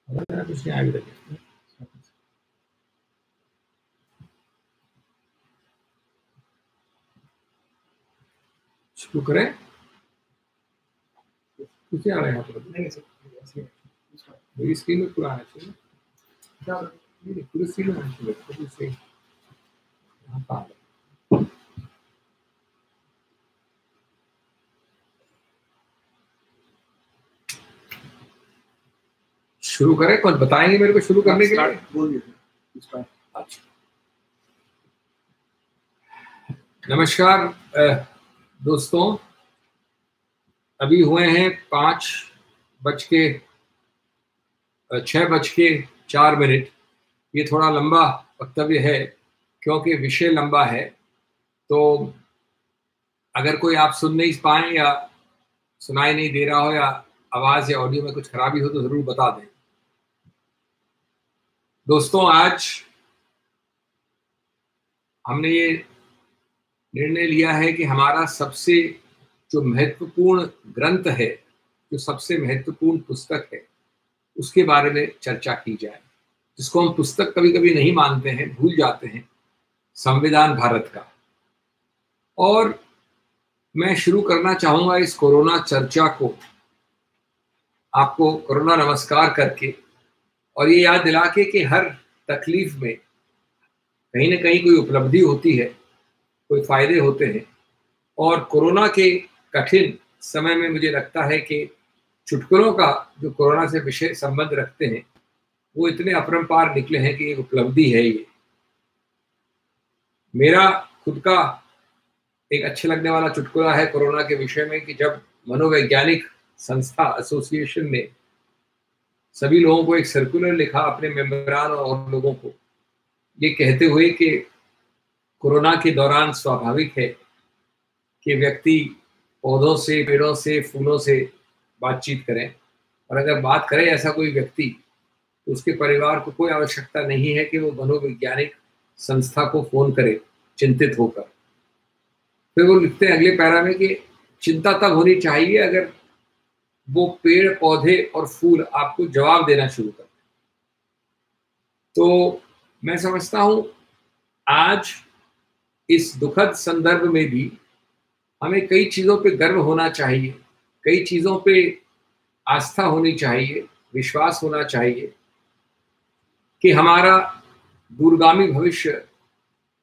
कुछ नहीं आगे लगे। शुरू करें। कुछ आ रहा है यहाँ पर मेरी स्क्रीन में पूरा आना चाहिए। पूरी स्क्रीन में आना चाहिए। यहाँ पर शुरू करें। कुछ बताएंगे मेरे को शुरू करने के लिए? बोलिए। अच्छा, नमस्कार दोस्तों, अभी हुए हैं 6:04। ये थोड़ा लंबा वक्तव्य है क्योंकि विषय लंबा है, तो अगर कोई आप सुन नहीं पाए या सुनाई नहीं दे रहा हो या आवाज़ या ऑडियो में कुछ खराबी हो तो ज़रूर बता दें। दोस्तों, आज हमने ये निर्णय लिया है कि हमारा सबसे जो महत्वपूर्ण ग्रंथ है, जो सबसे महत्वपूर्ण पुस्तक है, उसके बारे में चर्चा की जाए, जिसको हम पुस्तक कभी कभी नहीं मानते हैं, भूल जाते हैं, संविधान भारत का। और मैं शुरू करना चाहूँगा इस कोरोना चर्चा को आपको कोरोना नमस्कार करके, और ये याद दिला के कि हर तकलीफ में कहीं ना कहीं कोई उपलब्धि होती है, कोई फायदे होते हैं। और कोरोना के कठिन समय में मुझे लगता है कि चुटकुलों का जो कोरोना से विशेष संबंध रखते हैं वो इतने अपरंपार निकले हैं कि एक उपलब्धि है ये। मेरा खुद का एक अच्छे लगने वाला चुटकुला है कोरोना के विषय में कि जब मनोवैज्ञानिक संस्था एसोसिएशन ने सभी लोगों को एक सर्कुलर लिखा, अपने मेंबरान और लोगों को, ये कहते हुए कि कोरोना के दौरान स्वाभाविक है कि व्यक्ति पौधों से, पेड़ों से, फूलों से बातचीत करें, और अगर बात करे ऐसा कोई व्यक्ति तो उसके परिवार को कोई आवश्यकता नहीं है कि वो मनोवैज्ञानिक संस्था को फोन करे चिंतित होकर। फिर वो लिखते हैं अगले पैरा में कि चिंता तब होनी चाहिए अगर वो पेड़, पौधे और फूल आपको जवाब देना शुरू कर। तो मैं समझता हूं आज इस दुखद संदर्भ में भी हमें कई चीज़ों पे गर्व होना चाहिए, कई चीज़ों पे आस्था होनी चाहिए, विश्वास होना चाहिए कि हमारा दूरगामी भविष्य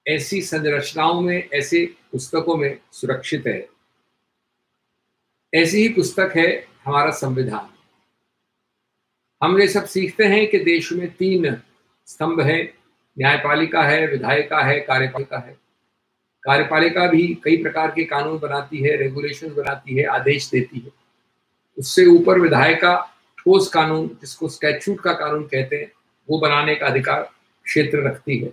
ऐसी संरचनाओं में, ऐसे पुस्तकों में सुरक्षित है। ऐसी ही पुस्तक है हमारा संविधान। हम ये सब सीखते हैं कि देश में 3 स्तंभ है, न्यायपालिका है, विधायिका है, कार्यपालिका है। कार्यपालिका भी कई प्रकार के कानून बनाती है, रेगुलेशंस बनाती है, आदेश देती है। उससे ऊपर विधायिका ठोस कानून, जिसको स्टैट्यूट का कानून कहते हैं, वो बनाने का अधिकार क्षेत्र रखती है।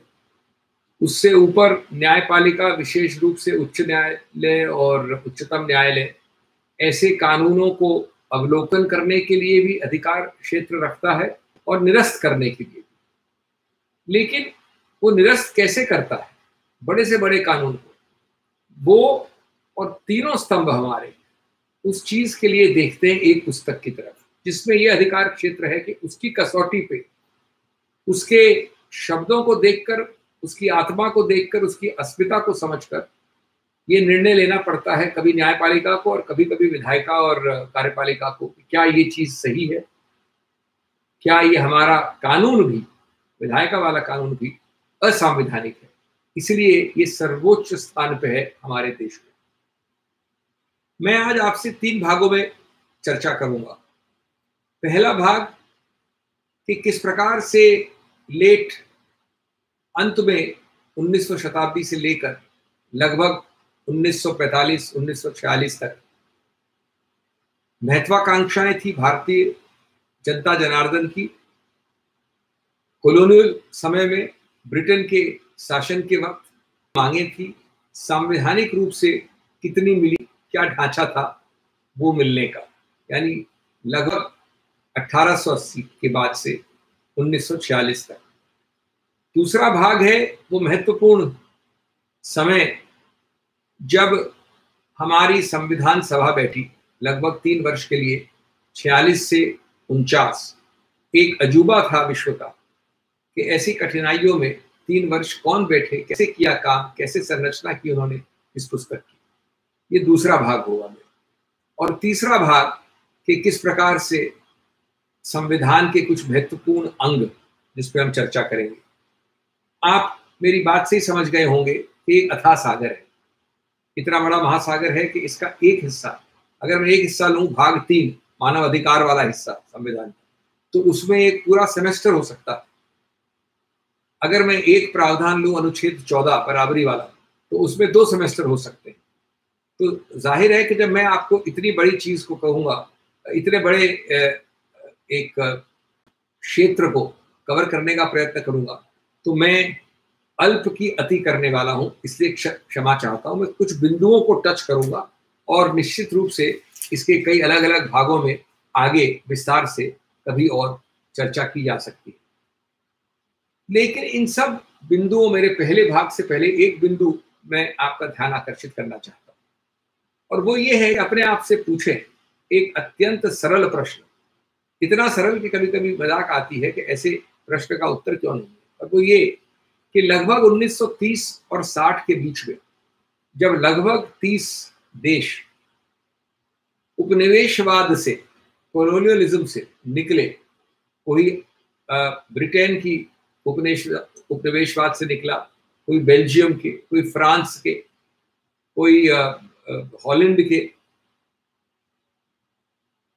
उससे ऊपर न्यायपालिका विशेष रूप से उच्च न्यायालय और उच्चतम न्यायालय ऐसे कानूनों को अवलोकन करने के लिए भी अधिकार क्षेत्र रखता है और निरस्त करने के लिए। लेकिन वो निरस्त कैसे करता है बड़े से बड़े कानून को? वो और तीनों स्तंभ हमारे उस चीज के लिए देखते हैं एक पुस्तक की तरफ, जिसमें ये अधिकार क्षेत्र है कि उसकी कसौटी पे, उसके शब्दों को देखकर, उसकी आत्मा को देखकर, उसकी अस्मिता को समझकर ये निर्णय लेना पड़ता है, कभी न्यायपालिका को और कभी कभी विधायिका और कार्यपालिका को, क्या ये चीज सही है, क्या ये हमारा कानून भी, विधायिका वाला कानून भी असंवैधानिक है। इसलिए ये सर्वोच्च स्थान पे है हमारे देश में। मैं आज आपसे 3 भागों में चर्चा करूंगा। पहला भाग कि किस प्रकार से लेट अंत में 19वीं शताब्दी से लेकर लगभग 1945-1946 तक महत्वाकांक्षाएं थी भारतीय जनता जनार्दन की। कॉलोनियल समय में ब्रिटेन के शासन के वक्त मांगे थी, संवैधानिक रूप से कितनी मिली, क्या ढांचा था वो मिलने का, यानी लगभग 1880 के बाद से 1946 तक। दूसरा भाग है वो महत्वपूर्ण समय जब हमारी संविधान सभा बैठी लगभग 3 वर्ष के लिए, 46 से 49, एक अजूबा था विश्व का कि ऐसी कठिनाइयों में 3 वर्ष कौन बैठे, कैसे किया काम, कैसे संरचना की उन्होंने इस पुस्तक की। ये दूसरा भाग होगा मेरा। और तीसरा भाग कि किस प्रकार से संविधान के कुछ महत्वपूर्ण अंग जिस पे हम चर्चा करेंगे। आप मेरी बात से ही समझ गए होंगे कि एक अथाह सागर है, इतना बड़ा महासागर है कि इसका एक हिस्सा, अगर मैं एक हिस्सा लूं, भाग 3 मानव अधिकार वाला हिस्सा संविधान, तो उसमें एक पूरा सेमेस्टर हो सकता है। अगर मैं एक प्रावधान लूं अनुच्छेद 14 बराबरी वाला, तो उसमें 2 सेमेस्टर हो सकते हैं। तो जाहिर है कि जब मैं आपको इतनी बड़ी चीज को कहूंगा, इतने बड़े एक क्षेत्र को कवर करने का प्रयत्न करूंगा, तो मैं अल्प की अति करने वाला हूं, इसलिए क्षमा चाहता हूं। मैं कुछ बिंदुओं को टच करूंगा और निश्चित रूप से इसके कई अलग अलग भागों में आगे विस्तार से कभी और चर्चा की जा सकती है। लेकिन इन सब बिंदुओं, मेरे पहले भाग से पहले एक बिंदु मैं आपका ध्यान आकर्षित करना चाहता हूं, और वो ये है, अपने आप से पूछें एक अत्यंत सरल प्रश्न, इतना सरल कि कभी कभी मजाक आती है कि ऐसे प्रश्न का उत्तर क्यों नहीं है। और वो ये कि लगभग 1930 और 60 के बीच में, जब लगभग 30 देश उपनिवेशवाद से, कोलोनियलिज्म से निकले, कोई ब्रिटेन की उपनिवेशवाद से निकला, कोई बेल्जियम के, कोई फ्रांस के, कोई हॉलैंड के,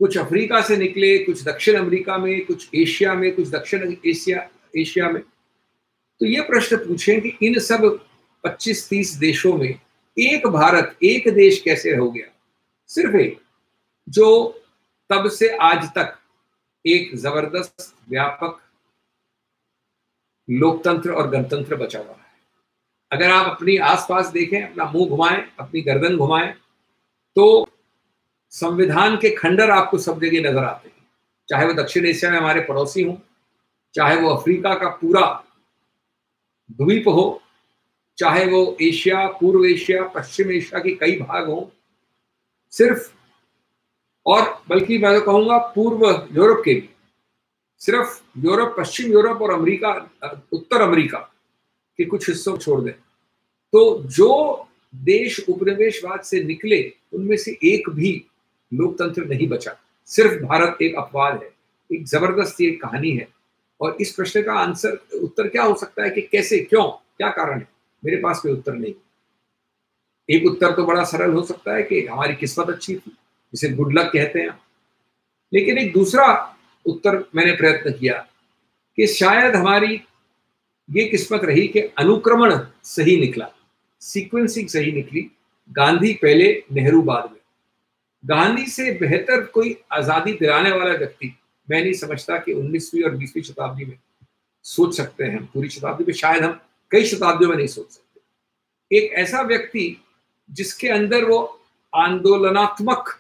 कुछ अफ्रीका से निकले, कुछ दक्षिण अमेरिका में, कुछ एशिया में, कुछ दक्षिण एशिया में। तो ये प्रश्न पूछें कि इन सब 25-30 देशों में एक भारत, एक देश कैसे हो गया, सिर्फ एक, जो तब से आज तक एक जबरदस्त व्यापक लोकतंत्र और गणतंत्र बचा हुआ है। अगर आप अपनी आसपास देखें, अपना मुंह घुमाएं, अपनी गर्दन घुमाएं, तो संविधान के खंडर आपको सब जगह नजर आते हैं, चाहे वो दक्षिण एशिया में हमारे पड़ोसी हों, चाहे वो अफ्रीका का पूरा द्वीप हो, चाहे वो एशिया, पूर्व एशिया, पश्चिम एशिया के कई भाग हों, सिर्फ, और बल्कि मैं तो कहूंगा पूर्व यूरोप के भी, सिर्फ यूरोप, पश्चिम यूरोप और अमेरिका, उत्तर अमेरिका के कुछ हिस्सों छोड़ दें, तो जो देश उपनिवेशवाद से निकले उनमें से एक भी लोकतंत्र नहीं बचा। सिर्फ भारत एक अपवाद है, एक जबरदस्त एक कहानी है। और इस प्रश्न का उत्तर क्या हो सकता है कि कैसे, क्यों, क्या कारण है, मेरे पास कोई उत्तर नहीं। एक उत्तर तो बड़ा सरल हो सकता है कि हमारी किस्मत अच्छी थी, जिसे गुड लक कहते हैं। लेकिन एक दूसरा उत्तर मैंने प्रयत्न किया कि शायद हमारी ये किस्मत रही कि अनुक्रमण सही निकला, सीक्वेंसिंग सही निकली। गांधी पहले, नेहरू बाद में। गांधी से बेहतर कोई आजादी दिलाने वाला व्यक्ति मैं नहीं समझता कि 19वीं और 20वीं शताब्दी में सोच सकते हैं। पूरी शताब्दी में शायद हम कई शताब्दियों में नहीं सोच सकते। एक ऐसा व्यक्ति जिसके अंदर वो आंदोलनात्मक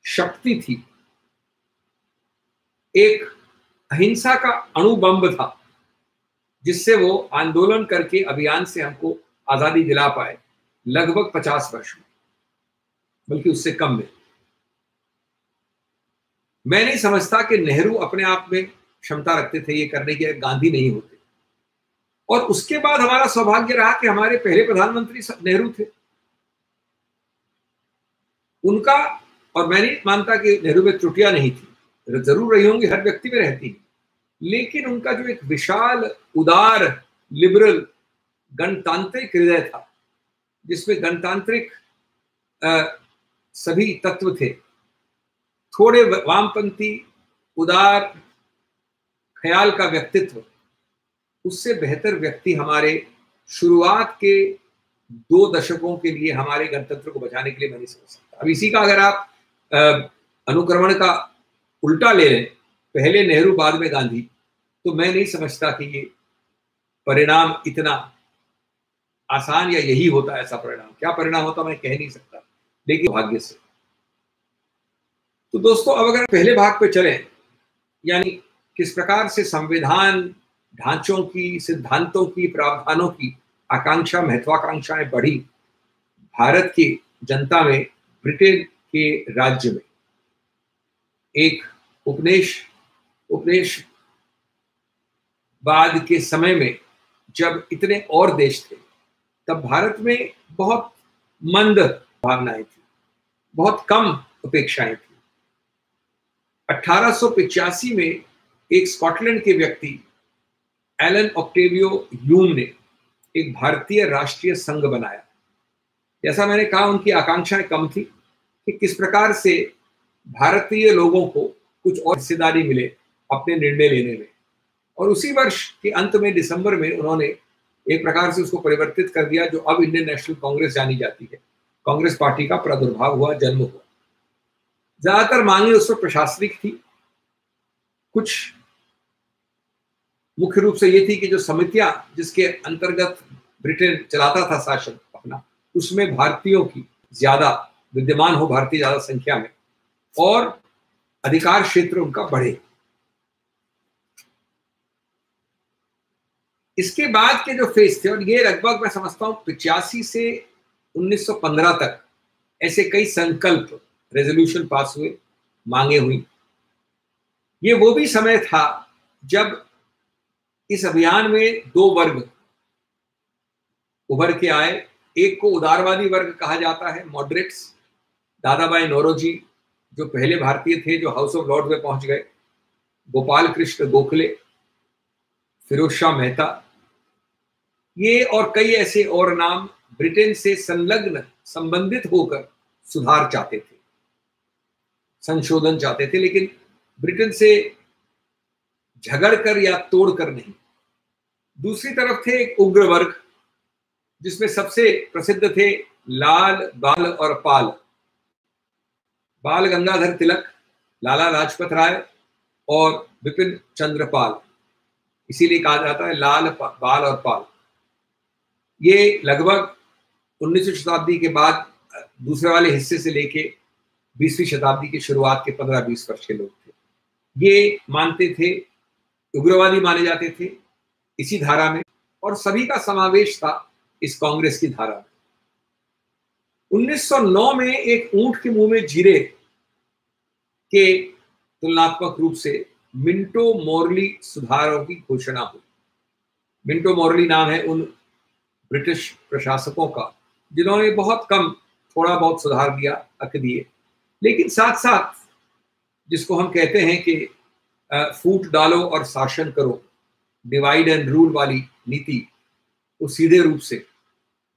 शक्ति थी, एक अहिंसा का अणुबंब था, जिससे वो आंदोलन करके अभियान से हमको आजादी दिला पाए, लगभग 50 वर्ष में, बल्कि उससे कम में। मैं नहीं समझता कि नेहरू अपने आप में क्षमता रखते थे ये करने की, गांधी नहीं होते। और उसके बाद हमारा सौभाग्य रहा कि हमारे पहले प्रधानमंत्री नेहरू थे। उनका, और मैं नहीं मानता कि नेहरू में त्रुटियां नहीं थी, जरूर रही होंगी, हर व्यक्ति में रहती है, लेकिन उनका जो एक विशाल, उदार, लिबरल, गणतांत्रिक हृदय था, जिसमें गणतांत्रिक सभी तत्व थे, थोड़े वामपंथी, उदार ख्याल का व्यक्तित्व, उससे बेहतर व्यक्ति हमारे शुरुआत के 2 दशकों के लिए हमारे गणतंत्र को बचाने के लिए मैं नहीं समझ सकता। अब इसी का अगर आप अनुक्रमण का उल्टा ले लें, पहले नेहरू बाद में गांधी, तो मैं नहीं समझता कि ये परिणाम इतना आसान, या यही होता है ऐसा परिणाम। क्या परिणाम होता मैं कह नहीं सकता, लेकिन भाग्य से। तो दोस्तों, अब अगर पहले भाग पे चलें, यानी किस प्रकार से संविधान ढांचों की, सिद्धांतों की, प्रावधानों की आकांक्षा, महत्वाकांक्षाएं बढ़ी भारत की जनता में, ब्रिटेन के राज्य में। एक उपनिवेशवाद के समय में जब इतने और देश थे, तब भारत में बहुत मंद भावनाएं थी, बहुत कम अपेक्षाएं थी। 1885 में एक स्कॉटलैंड के व्यक्ति एलन ऑक्टेवियो ह्यूम ने एक भारतीय राष्ट्रीय संघ बनाया। जैसा मैंने कहा, उनकी आकांक्षाएं कम थी कि किस प्रकार से भारतीय लोगों को कुछ और हिस्सेदारी मिले अपने निर्णय लेने में। और उसी वर्ष के अंत में दिसंबर में उन्होंने एक प्रकार से उसको परिवर्तित कर दिया, जो अब इंडियन नेशनल कांग्रेस जानी जाती है। कांग्रेस पार्टी का प्रादुर्भाव हुआ, जन्म हुआ। ज्यादातर मांगे उस पर प्रशासनिक थी। कुछ मुख्य रूप से ये थी कि जो समितियां जिसके अंतर्गत ब्रिटेन चलाता था शासन अपना, उसमें भारतीयों की ज्यादा विद्यमान हो, भारतीय ज्यादा संख्या में, और अधिकार क्षेत्र उनका बढ़े। इसके बाद के जो फेज थे, और ये लगभग मैं समझता हूं 85 से 1915 तक ऐसे कई संकल्प, रेजोल्यूशन पास हुए, मांगे हुई। ये वो भी समय था जब इस अभियान में दो वर्ग उभर के आए। एक को उदारवादी वर्ग कहा जाता है, मॉडरेट्स, दादाभाई नौरोजी जो पहले भारतीय थे जो हाउस ऑफ लॉर्ड्स में पहुंच गए, गोपाल कृष्ण गोखले, फिरोज शाह मेहता, ये और कई ऐसे और नाम ब्रिटेन से संलग्न, संबंधित होकर सुधार चाहते थे, संशोधन चाहते थे, लेकिन ब्रिटेन से झगड़ कर या तोड़ कर नहीं। दूसरी तरफ थे एक उग्र वर्ग, जिसमें सबसे प्रसिद्ध थे लाल, बाल और पाल। बाल गंगाधर तिलक, लाला लाजपत राय और विपिन चंद्र पाल, इसीलिए कहा जाता है लाल, बाल और पाल। ये लगभग 19वीं शताब्दी के बाद दूसरे वाले हिस्से से लेके 20वीं शताब्दी की शुरुआत के 15-20 वर्ष के लोग थे। ये मानते थे, उग्रवादी माने जाते थे इसी धारा में, और सभी का समावेश था इस कांग्रेस की धारा में। 1909 में एक ऊंट के मुंह में जीरे के तुलनात्मक रूप से मिंटो मॉर्ली सुधारों की घोषणा हुई। मिंटो मॉर्ली नाम है उन ब्रिटिश प्रशासकों का जिन्होंने बहुत कम, थोड़ा बहुत सुधार दिया, हक दिए, लेकिन साथ साथ जिसको हम कहते हैं कि फूट डालो और शासन करो, डिवाइड एंड रूल वाली नीति, वो सीधे रूप से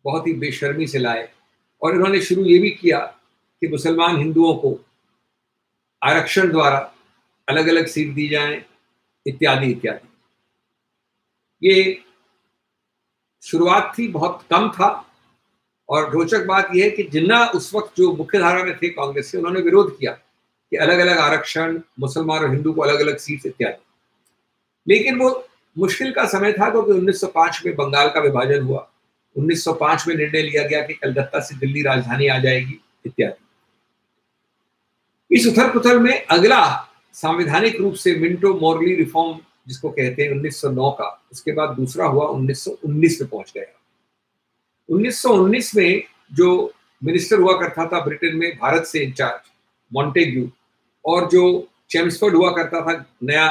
बहुत ही बेशर्मी से लाए। और इन्होंने शुरू ये भी किया कि मुसलमान हिंदुओं को आरक्षण द्वारा अलग अलग सीट दी जाए, इत्यादि इत्यादि। ये शुरुआत थी, बहुत कम था। और रोचक बात यह है कि जिन्ना उस वक्त जो मुख्य धारा में थे कांग्रेस से, उन्होंने विरोध किया कि अलग अलग आरक्षण, मुसलमान और हिंदू को अलग अलग सीट इत्यादि। लेकिन वो मुश्किल का समय था, क्योंकि 1905 में बंगाल का विभाजन हुआ, 1905 में निर्णय लिया गया कि कलकत्ता से दिल्ली राजधानी आ जाएगी, इत्यादि। इस उथल पुथल में अगला संवैधानिक रूप से मिंटो मॉर्ली रिफॉर्म जिसको कहते हैं 1909 का, उसके बाद दूसरा हुआ 1919 में पहुंच गया। 1919 में जो मिनिस्टर हुआ करता था ब्रिटेन में भारत से इंचार्ज, मॉन्टेग्यू, और जो चेम्सफोर्ड हुआ करता था नया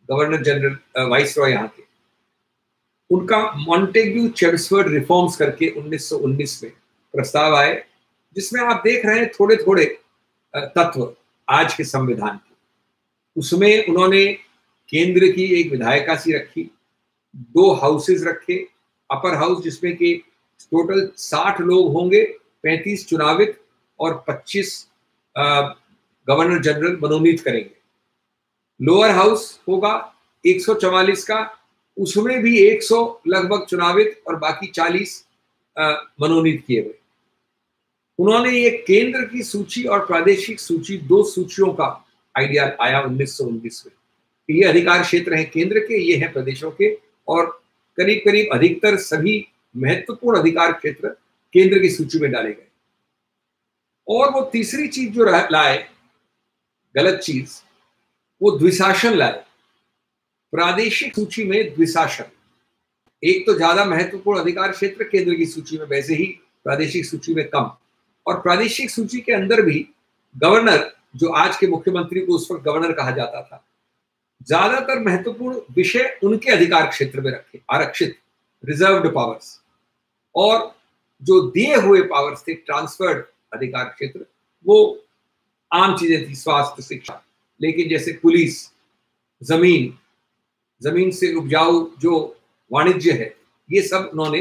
गवर्नर जनरल, वाइस रॉय यहाँ के, उनका मॉन्टेग्यू चेम्सफोर्ड रिफॉर्म्स करके 1919 में प्रस्ताव आए, जिसमें आप देख रहे हैं थोड़े थोड़े तत्व आज के संविधान के। उसमें उन्होंने केंद्र की एक विधायिका सी रखी, 2 हाउसेस रखे, अपर हाउस जिसमें कि टोटल 60 लोग होंगे, 35 चुनावित और 25 गवर्नर जनरल मनोनीत करेंगे। लोअर हाउस होगा 144 का, उसमें भी 100 लगभग चुनावित और बाकी 40 मनोनीत किए हुए। उन्होंने ये केंद्र की सूची और प्रादेशिक सूची, 2 सूचियों का आइडिया आया 1919 में। ये अधिकार क्षेत्र हैं केंद्र के, ये हैं प्रदेशों के, और करीब करीब अधिकतर सभी महत्वपूर्ण अधिकार क्षेत्र केंद्र की सूची में डाले गए। और वो तीसरी चीज जो लाए, गलत चीज, वो द्विशासन लाए। प्रादेशिक सूची में द्विशासन, एक तो ज्यादा महत्वपूर्ण अधिकार क्षेत्र केंद्र की सूची में, वैसे ही प्रादेशिक सूची में कम। और प्रादेशिक सूची के अंदर भी गवर्नर, जो आज के मुख्यमंत्री को उस वक्त गवर्नर कहा जाता था, ज्यादातर महत्वपूर्ण विषय उनके अधिकार क्षेत्र में रखे, आरक्षित रिजर्व्ड पावर्स, और जो दिए हुए पावर्स थे ट्रांसफर्ड अधिकार क्षेत्र, वो आम चीजें थी, स्वास्थ्य, शिक्षा। लेकिन जैसे पुलिस, जमीन, जमीन से उपजाऊ जो वाणिज्य है, ये सब उन्होंने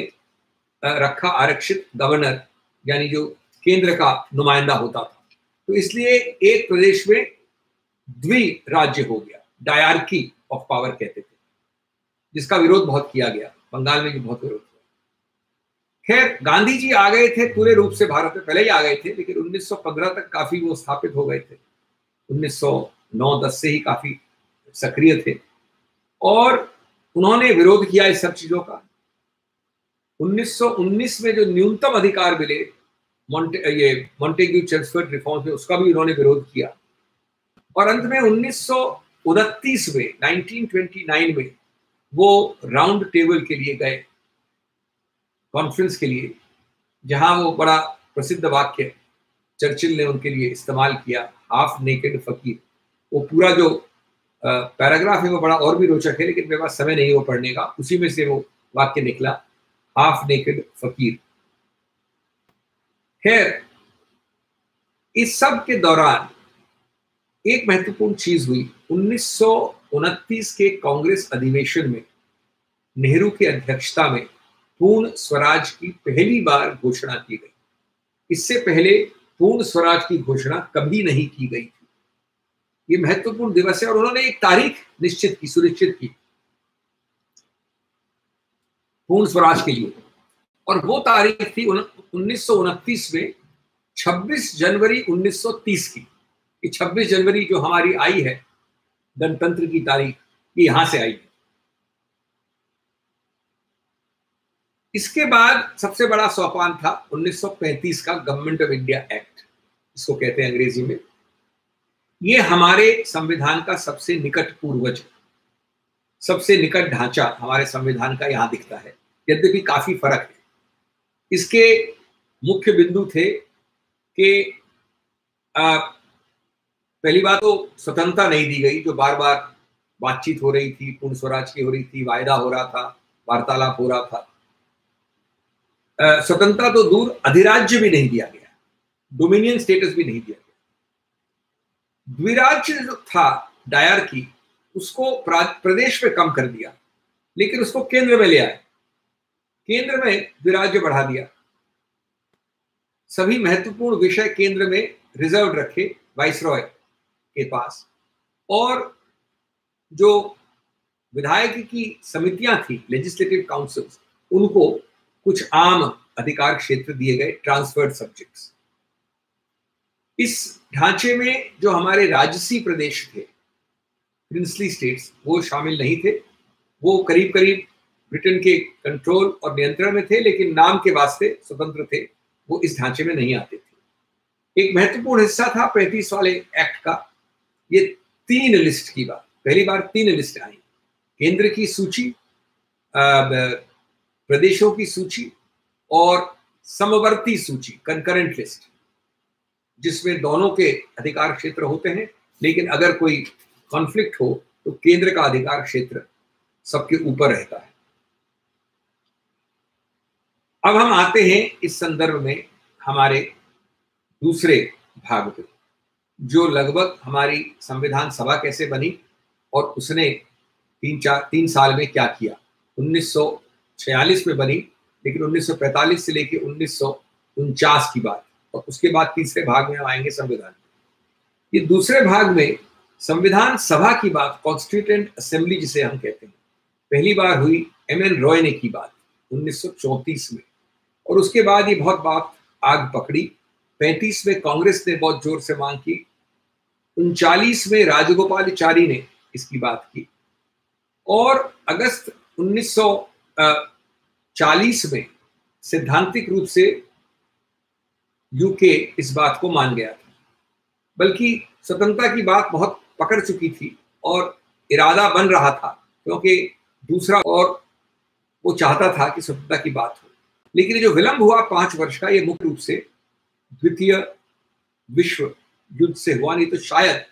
रखा आरक्षित गवर्नर, यानी जो केंद्र का नुमाइंदा होता था। तो इसलिए एक प्रदेश में द्विराज्य हो गया, डायरकी ऑफ पावर कहते थे, जिसका विरोध बहुत किया गया, बंगाल में भी बहुत विरोध हुआ। खैर, गांधी जी आ गए थे पूरे रूप से भारत में, पहले ही आ गए थे, लेकिन 1915 तक काफी वो स्थापित हो गए थे। 1909-10 से ही काफी सक्रिय थे और उन्होंने विरोध किया इस सब चीजों का। 1919 में जो न्यूनतम अधिकार मिले मॉन्टेग्यू चेम्सफोर्ड रिफॉर्म्स में, उसका भी उन्होंने विरोध किया। और अंत में 1929 में 1929 में वो राउंड टेबल के लिए गए, कॉन्फ्रेंस के लिए, जहां वो बड़ा प्रसिद्ध वाक्य चर्चिल ने उनके लिए इस्तेमाल किया, हाफ नेकेड फकीर। वो पूरा जो पैराग्राफ है वो बड़ा और भी रोचक है, लेकिन मेरे पास समय नहीं वो पढ़ने का। उसी में से वो वाक्य निकला, हाफ नेकेड फकीर। खैर, इस सब के दौरान एक महत्वपूर्ण चीज हुई। 1929 के कांग्रेस अधिवेशन में नेहरू की अध्यक्षता में पूर्ण स्वराज की पहली बार घोषणा की गई। इससे पहले पूर्ण स्वराज की घोषणा कभी नहीं की गई थी। ये महत्वपूर्ण दिवस है और उन्होंने एक तारीख निश्चित की, सुनिश्चित की पूर्ण स्वराज के लिए, और वो तारीख थी 1929 में 26 जनवरी 1930 की। ये 26 जनवरी जो हमारी आई है गणतंत्र की तारीख, ये यहां से आई है। इसके बाद सबसे बड़ा सोपान था 1935 का गवर्नमेंट ऑफ इंडिया एक्ट, इसको कहते हैं अंग्रेजी में। ये हमारे संविधान का सबसे निकट पूर्वज, सबसे निकट ढांचा हमारे संविधान का यहां दिखता है, यद्यपि काफी फर्क है। इसके मुख्य बिंदु थे कि पहली बात तो स्वतंत्रता नहीं दी गई, जो बार बार बातचीत हो रही थी, पूर्ण स्वराज की हो रही थी, वायदा हो रहा था, वार्तालाप हो रहा था। स्वतंत्रता तो दूर, अधिराज्य भी नहीं दिया गया, डोमिनियन स्टेटस भी नहीं दिया गया। द्विराज्य जो था डायरकी, उसको प्रदेश में कम कर दिया, लेकिन उसको केंद्र में ले आए, केंद्र में द्विराज्य बढ़ा दिया। सभी महत्वपूर्ण विषय केंद्र में रिजर्व रखे वाइसरॉय के पास, और जो विधायक की समितियां थी, लेजिस्लेटिव काउंसिल्स, उनको कुछ आम अधिकार क्षेत्र दिए गए, ट्रांसफर्ड सब्जेक्ट्स। इस ढांचे में जो हमारे राजसी प्रदेश थे, प्रिंसली स्टेट्स, वो शामिल नहीं थे। वो करीब करीब ब्रिटेन के कंट्रोल और नियंत्रण में थे, लेकिन नाम के वास्ते स्वतंत्र थे, वो इस ढांचे में नहीं आते थे। एक महत्वपूर्ण हिस्सा था 35 वाले एक्ट का, ये 3 लिस्ट की बात, पहली बार 3 लिस्ट आई, केंद्र की सूची, प्रदेशों की सूची और समवर्ती सूची, कंकरेंट लिस्ट, जिसमें दोनों के अधिकार क्षेत्र होते हैं, लेकिन अगर कोई कॉन्फ्लिक्ट हो तो केंद्र का अधिकार क्षेत्र सबके ऊपर रहता है। अब हम आते हैं इस संदर्भ में हमारे दूसरे भाग पे, जो लगभग हमारी संविधान सभा कैसे बनी और उसने 3 साल में क्या किया। 1946 में बनी, लेकिन 1945 से लेकर 1949 की बात, और उसके बाद तीसरे भाग में हम आएंगे संविधान। ये दूसरे भाग में संविधान सभा की बात, कॉन्स्टिट्यूएंट असेंबली जिसे हम कहते हैं, पहली बार हुई एमएन रॉय ने की बात 1934 में, और उसके बाद ये बहुत बात आग पकड़ी। 35 में कांग्रेस ने बहुत जोर से मांग की, 39 में राजगोपालाचारी ने इसकी बात की, और अगस्त 1940 में सैद्धांतिक रूप से यूके इस बात को मान गया था। बल्कि स्वतंत्रता की बात बहुत पकड़ चुकी थी और इरादा बन रहा था, क्योंकि दूसरा और वो चाहता था कि स्वतंत्रता की बात हो। लेकिन जो विलंब हुआ 5 वर्ष का, ये मुख्य रूप से द्वितीय विश्व युद्ध से हुआ, नहीं तो शायद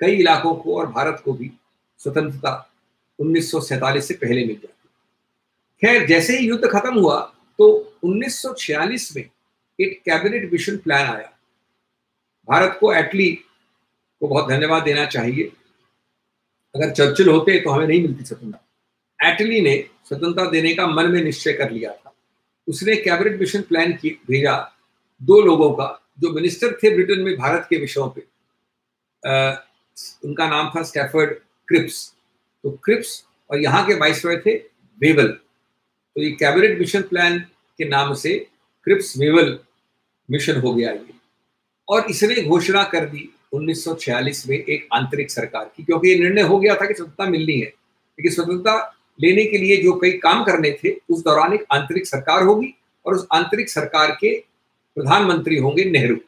कई इलाकों को और भारत को भी स्वतंत्रता 1947 से पहले मिल जाती। खैर, जैसे ही युद्ध खत्म हुआ तो 1946 में एक कैबिनेट मिशन प्लान आया। भारत को एटली को बहुत धन्यवाद देना चाहिए, अगर चर्चिल होते तो हमें नहीं मिलती स्वतंत्रता। एटली ने स्वतंत्रता देने का मन में निश्चय कर लिया था। उसने कैबिनेट मिशन प्लान भेजा 2 लोगों का, जो मिनिस्टर थे ब्रिटेन में भारत के विषयों पे। उनका नाम था स्टैफर्ड क्रिप्स। तो क्रिप्स और यहाँ के वाइसरॉय थे वेवल। तो ये कैबिनेट मिशन प्लान के नाम से क्रिप्स वेवल मिशन हो गया ये। और इसने घोषणा कर दी 1946 में एक आंतरिक सरकार की, क्योंकि ये निर्णय हो गया था कि स्वतंत्रता मिलनी है, लेकिन स्वतंत्रता लेने के लिए जो कई काम करने थे उस दौरान एक आंतरिक सरकार होगी और उस आंतरिक सरकार के प्रधानमंत्री होंगे नेहरू।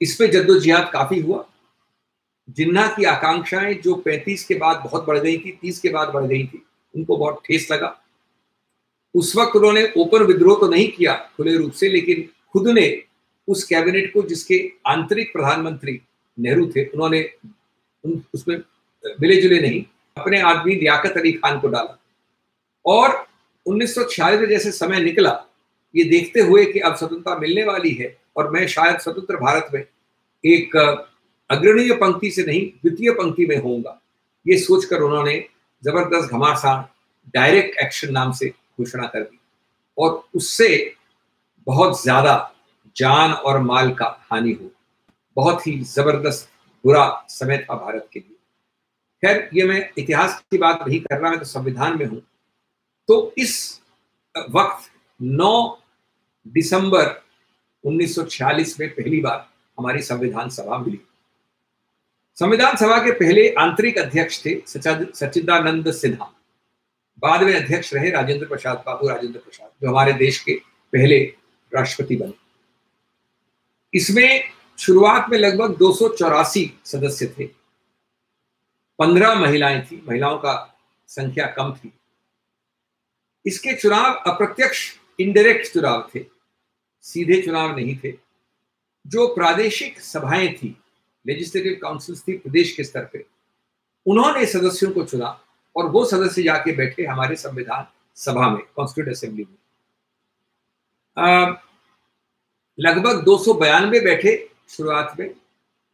इस पे जद्दोजहद काफी हुआ। जिन्ना की आकांक्षाएं जो 35 के बाद बहुत बढ़ गई थी, 30 के बाद बढ़ गई थी, उनको बहुत ठेस लगा। उस वक्त उन्होंने ओपन विद्रोह तो नहीं किया खुले रूप से, लेकिन खुद ने उस कैबिनेट को, जिसके आंतरिक प्रधानमंत्री नेहरू थे, उन्होंने उसमें मिले जुले नहीं, अपने आदमी लियाकत अली खान को डाला। और 1946 में जैसे समय निकला, ये देखते हुए कि अब स्वतंत्रता मिलने वाली है और मैं शायद स्वतंत्र भारत में एक अग्रणीय पंक्ति से नहीं द्वितीय पंक्ति में होऊंगा, ये सोचकर उन्होंने जबरदस्त घमासान डायरेक्ट एक्शन नाम से घोषणा कर दी और उससे बहुत ज्यादा जान और माल का हानि हुई। बहुत ही जबरदस्त बुरा समय था भारत के लिए। खैर, ये मैं इतिहास की बात नहीं कर रहा, मैं तो संविधान में हूं। तो इस वक्त 9 दिसंबर 1946 में पहली बार हमारी संविधान सभा मिली। संविधान सभा के पहले आंतरिक अध्यक्ष थे सच्चिदानंद सिन्हा। बाद में अध्यक्ष रहे राजेंद्र प्रसाद, बाबू राजेंद्र प्रसाद, जो हमारे देश के पहले राष्ट्रपति बने। इसमें शुरुआत में लगभग 284 सदस्य थे। 15 महिलाएं थी, महिलाओं का संख्या कम थी। इसके चुनाव अप्रत्यक्ष इनडायरेक्ट चुनाव थे, सीधे चुनाव नहीं थे। जो प्रादेशिक सभाएं थी, लेजिस्लेटिव काउंसिल्स थी प्रदेश के स्तर पे, उन्होंने सदस्यों को चुना और वो सदस्य जाके बैठे हमारे संविधान सभा में, कॉन्स्टिट्यूएंट असेंबली में। लगभग 292 बैठे शुरुआत में।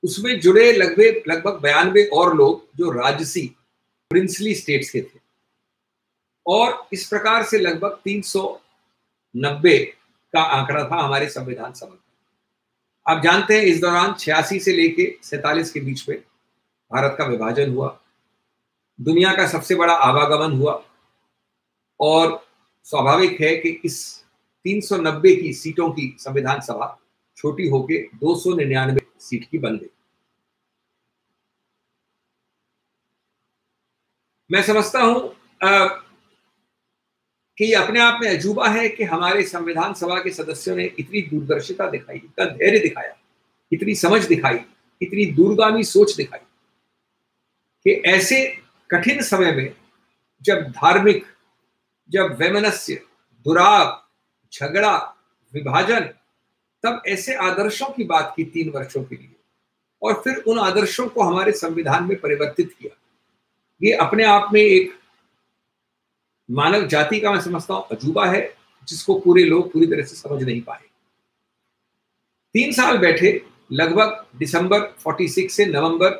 उसमें जुड़े लगभग 92 और लोग जो राजसी प्रिंसली स्टेट्स के थे, और इस प्रकार से लगभग 390 का आंकड़ा था हमारे संविधान सभा का। आप जानते हैं इस दौरान 86 से लेके 47 के बीच में भारत का विभाजन हुआ, दुनिया का सबसे बड़ा आवागमन हुआ, और स्वाभाविक है कि इस 390 की सीटों की संविधान सभा छोटी होके 299 सीट की बन गई। मैं समझता हूं कि ये अपने आप में अजूबा है कि हमारे संविधान सभा के सदस्यों ने इतनी दूरदर्शिता दिखाई, इतना धैर्य दिखाया, इतनी समझ दिखाई, इतनी दूरगामी सोच दिखाई कि ऐसे कठिन समय में, जब धार्मिक, जब वैमनस्य, दुराव, झगड़ा, विभाजन, तब ऐसे आदर्शों की बात की 3 वर्षों के लिए, और फिर उन आदर्शों को हमारे संविधान में परिवर्तित किया। ये अपने आप में एक मानव जाति का, मैं समझता हूं, अजूबा है, जिसको पूरे लोग पूरी तरह से समझ नहीं पाए। 3 साल बैठे, लगभग दिसंबर 46 से नवंबर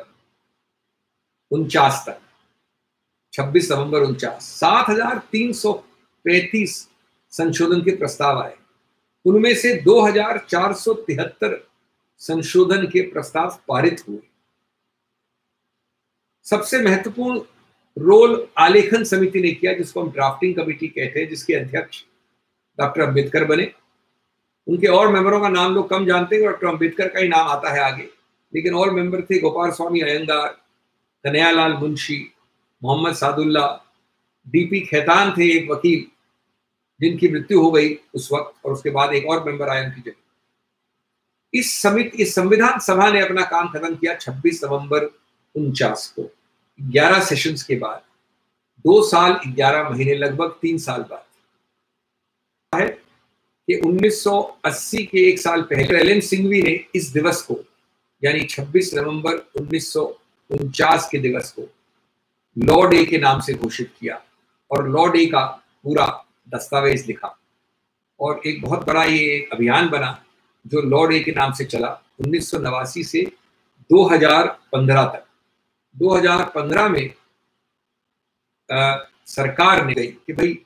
49 तक, 26 नवंबर 49, 7335 संशोधन के प्रस्ताव आए। उनमें से 2473 संशोधन के प्रस्ताव पारित हुए। सबसे महत्वपूर्ण रोल आलेखन समिति ने किया, जिसको हम ड्राफ्टिंग कमेटी कहते हैं, जिसके अध्यक्ष डॉक्टर अंबेडकर बने। उनके और मेंबरों का नाम लोग कम जानते हैं, डॉक्टर अंबेडकर का ही नाम आता है आगे, लेकिन और मेंबर थे गोपाल स्वामी अयंगार, कन्हैयालाल मुंशी, मोहम्मद सादुल्ला, डीपी खेतान थे एक वकील, जिनकी मृत्यु हो गई उस वक्त, और उसके बाद एक और मेंबर आए उनकी जगह। इस संविधान सभा ने अपना काम खत्म किया 26 नवंबर 49 को, 11 सेशंस के बाद, 2 साल 11 महीने, लगभग 3 साल बाद है कि 1980 के 1 साल पहले एल एन सिंघवी ने इस दिवस को, यानी 26 नवंबर 49 के दिवस को लॉ डे के नाम से घोषित किया और लॉ डे का पूरा दस्तावेज लिखा और एक बहुत बड़ा ये अभियान बना जो लॉ डे के नाम से चला 1989 से 2015 तक। 2015 में सरकार ने कही कि भाई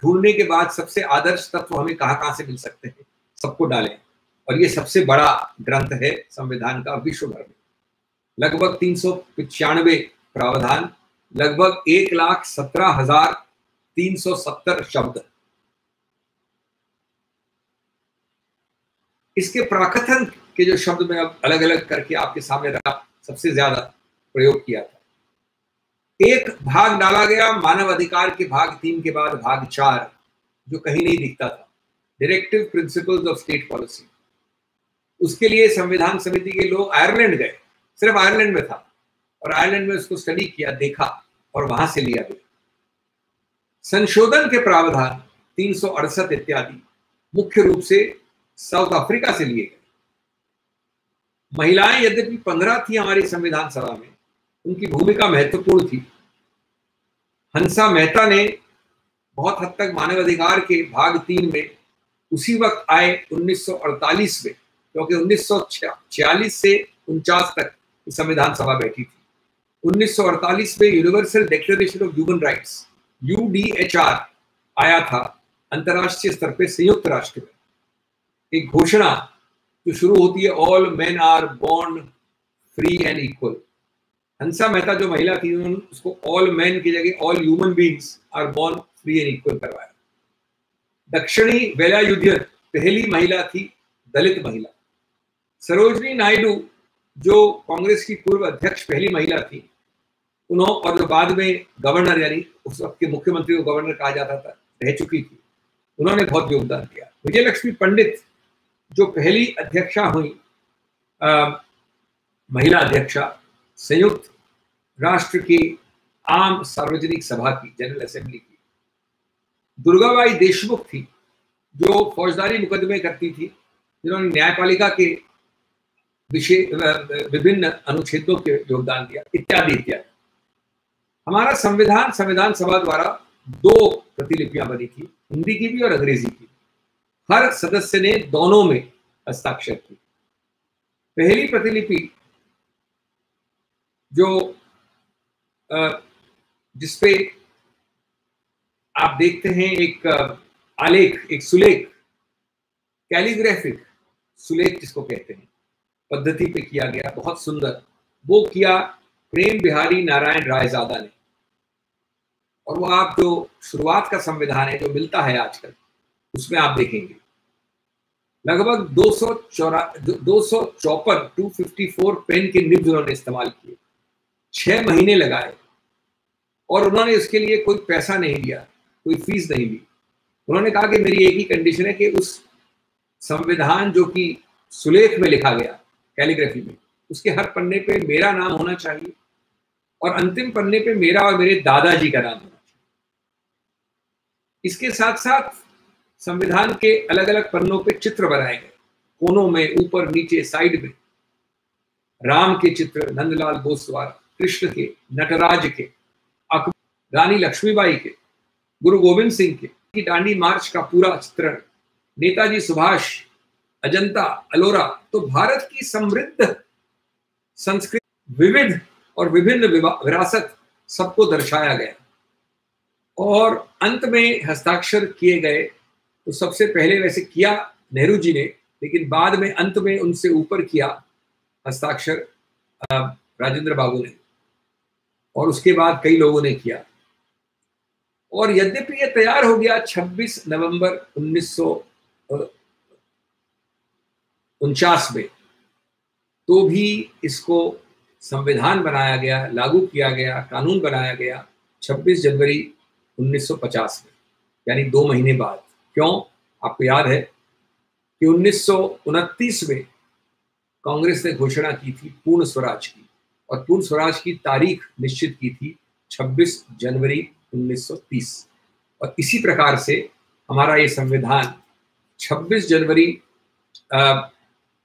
ढूंढने के बाद सबसे आदर्श तत्व हमें कहाँ से मिल सकते हैं, सबको डालें। और ये सबसे बड़ा ग्रंथ है संविधान का विश्व भर में। लगभग 395 प्रावधान, लगभग 1,17,370 शब्द। इसके प्राकथन के जो शब्द मैं अब अलग अलग करके आपके सामने रखा, सबसे ज्यादा प्रयोग किया था। एक भाग डाला गया मानव अधिकार के भाग 3 के बाद भाग 4, जो कहीं नहीं दिखता था, directive principles of state policy. उसके लिए संविधान समिति के लोग आयरलैंड गए, सिर्फ आयरलैंड में था और आयरलैंड में उसको स्टडी किया, देखा और वहां से लिया गया। संशोधन के प्रावधान 368 इत्यादि मुख्य रूप से साउथ अफ्रीका से लिए गए। महिलाएं यद्यपि 15 थी हमारी संविधान सभा में, उनकी भूमिका महत्वपूर्ण थी। हंसा मेहता ने बहुत हद तक मानवाधिकार के भाग 3 में उसी वक्त आए 1948 में, क्योंकि 1946 से 49 तक संविधान सभा बैठी थी। 1948 में universal declaration of human rights UDHR आया था अंतरराष्ट्रीय स्तर पे संयुक्त राष्ट्र में। एक घोषणा जो शुरू होती है all men are born free and equal. Hansa Mehta जो महिला थी उन्होंने उसको ऑल मेन की जगह all human beings are born free and equal करवाया। दक्षिणी वेलायुधन पहली महिला थी, दलित महिला। सरोजनी नायडू जो कांग्रेस की पूर्व अध्यक्ष पहली महिला थी, उन्होंने और जो बाद में गवर्नर यानी उस वक्त के मुख्यमंत्री को गवर्नर कहा जाता था, रह चुकी थी, उन्होंने बहुत योगदान किया। विजयलक्ष्मी पंडित जो पहली अध्यक्षा हुई, महिला अध्यक्षा संयुक्त राष्ट्र की आम सार्वजनिक सभा की, जनरल असेंबली की। दुर्गाबाई देशमुख थी जो फौजदारी मुकदमे करती थी, जिन्होंने न्यायपालिका के विषय विभिन्न अनुच्छेदों के योगदान दिया, इत्यादि इत्यादि। हमारा संविधान सभा द्वारा 2 प्रतिलिपियां बनी थी, हिंदी की भी और अंग्रेजी की। हर सदस्य ने दोनों में हस्ताक्षर की। पहली प्रतिलिपि जो जिसपे आप देखते हैं एक आलेख, एक सुलेख, कैलीग्राफिक सुलेख जिसको कहते हैं, पद्धति पे किया गया, बहुत सुंदर। वो किया प्रेम बिहारी नारायण रायजादा ने। और वो आप जो शुरुआत का संविधान है जो मिलता है आजकल, उसमें आप देखेंगे लगभग 254 पेन के निब्स उन्होंने इस्तेमाल किए, 6 महीने लगाए और उन्होंने उसके लिए कोई पैसा नहीं दिया, कोई फीस नहीं ली। उन्होंने कहा कि मेरी एक ही कंडीशन है कि उस संविधान जो कि सुलेख में लिखा गया, कैलीग्राफी में, उसके हर पन्ने पे मेरा नाम होना चाहिए और अंतिम पन्ने पे मेरा और मेरे दादाजी का नाम होना चाहिए। इसके साथ साथ संविधान के अलग अलग पन्नों पे चित्र बनाए गए, कोनों में, ऊपर नीचे, साइड में। राम के चित्र, नंदलाल बोस द्वारा, कृष्ण के, नटराज के, रानी लक्ष्मीबाई के, गुरु गोविंद सिंह के, दांडी मार्च का पूरा चित्रण, नेताजी सुभाष, अजंता, अलोरा। तो भारत की समृद्ध संस्कृति, विविध और विभिन्न विरासत सबको दर्शाया गया। और अंत में हस्ताक्षर किए गए, तो सबसे पहले वैसे किया नेहरू जी ने, लेकिन बाद में अंत में उनसे ऊपर किया हस्ताक्षर राजेंद्र बाबू ने, और उसके बाद कई लोगों ने किया। और यद्यपि यह तैयार हो गया 26 नवंबर 1949 में, तो भी इसको संविधान बनाया गया, लागू किया गया, कानून बनाया गया 26 जनवरी 1950 में, यानी 2 महीने बाद। क्यों? आपको याद है कि 1929 में कांग्रेस ने घोषणा की थी पूर्ण स्वराज की, और पूर्ण स्वराज की तारीख निश्चित की थी 26 जनवरी 1930। और इसी प्रकार से हमारा ये संविधान 26 जनवरी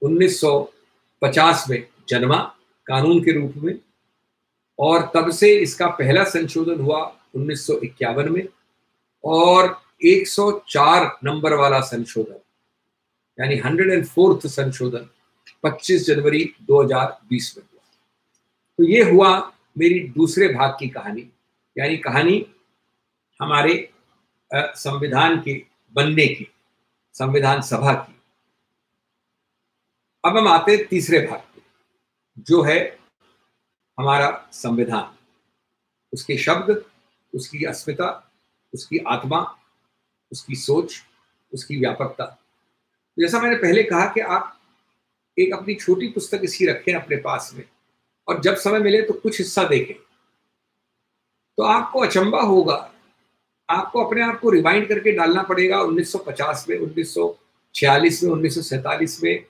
1950 में जन्मा कानून के रूप में, और तब से इसका पहला संशोधन हुआ 1951 में, और 104 नंबर वाला संशोधन यानी 104th संशोधन 25 जनवरी 2020 में हुआ। तो ये हुआ मेरी दूसरे भाग की कहानी, यानी कहानी हमारे संविधान के बनने की, संविधान सभा की। अब हम आते हैं तीसरे भाग पे, जो है हमारा संविधान, उसके शब्द, उसकी अस्मिता, उसकी आत्मा, उसकी सोच, उसकी व्यापकता। जैसा मैंने पहले कहा कि आप एक अपनी छोटी पुस्तक इसकी रखें अपने पास में, और जब समय मिले तो कुछ हिस्सा देखें, तो आपको अचंभा होगा। आपको अपने आप को रिवाइंड करके डालना पड़ेगा 1950 में, 1946 में, 1947 में,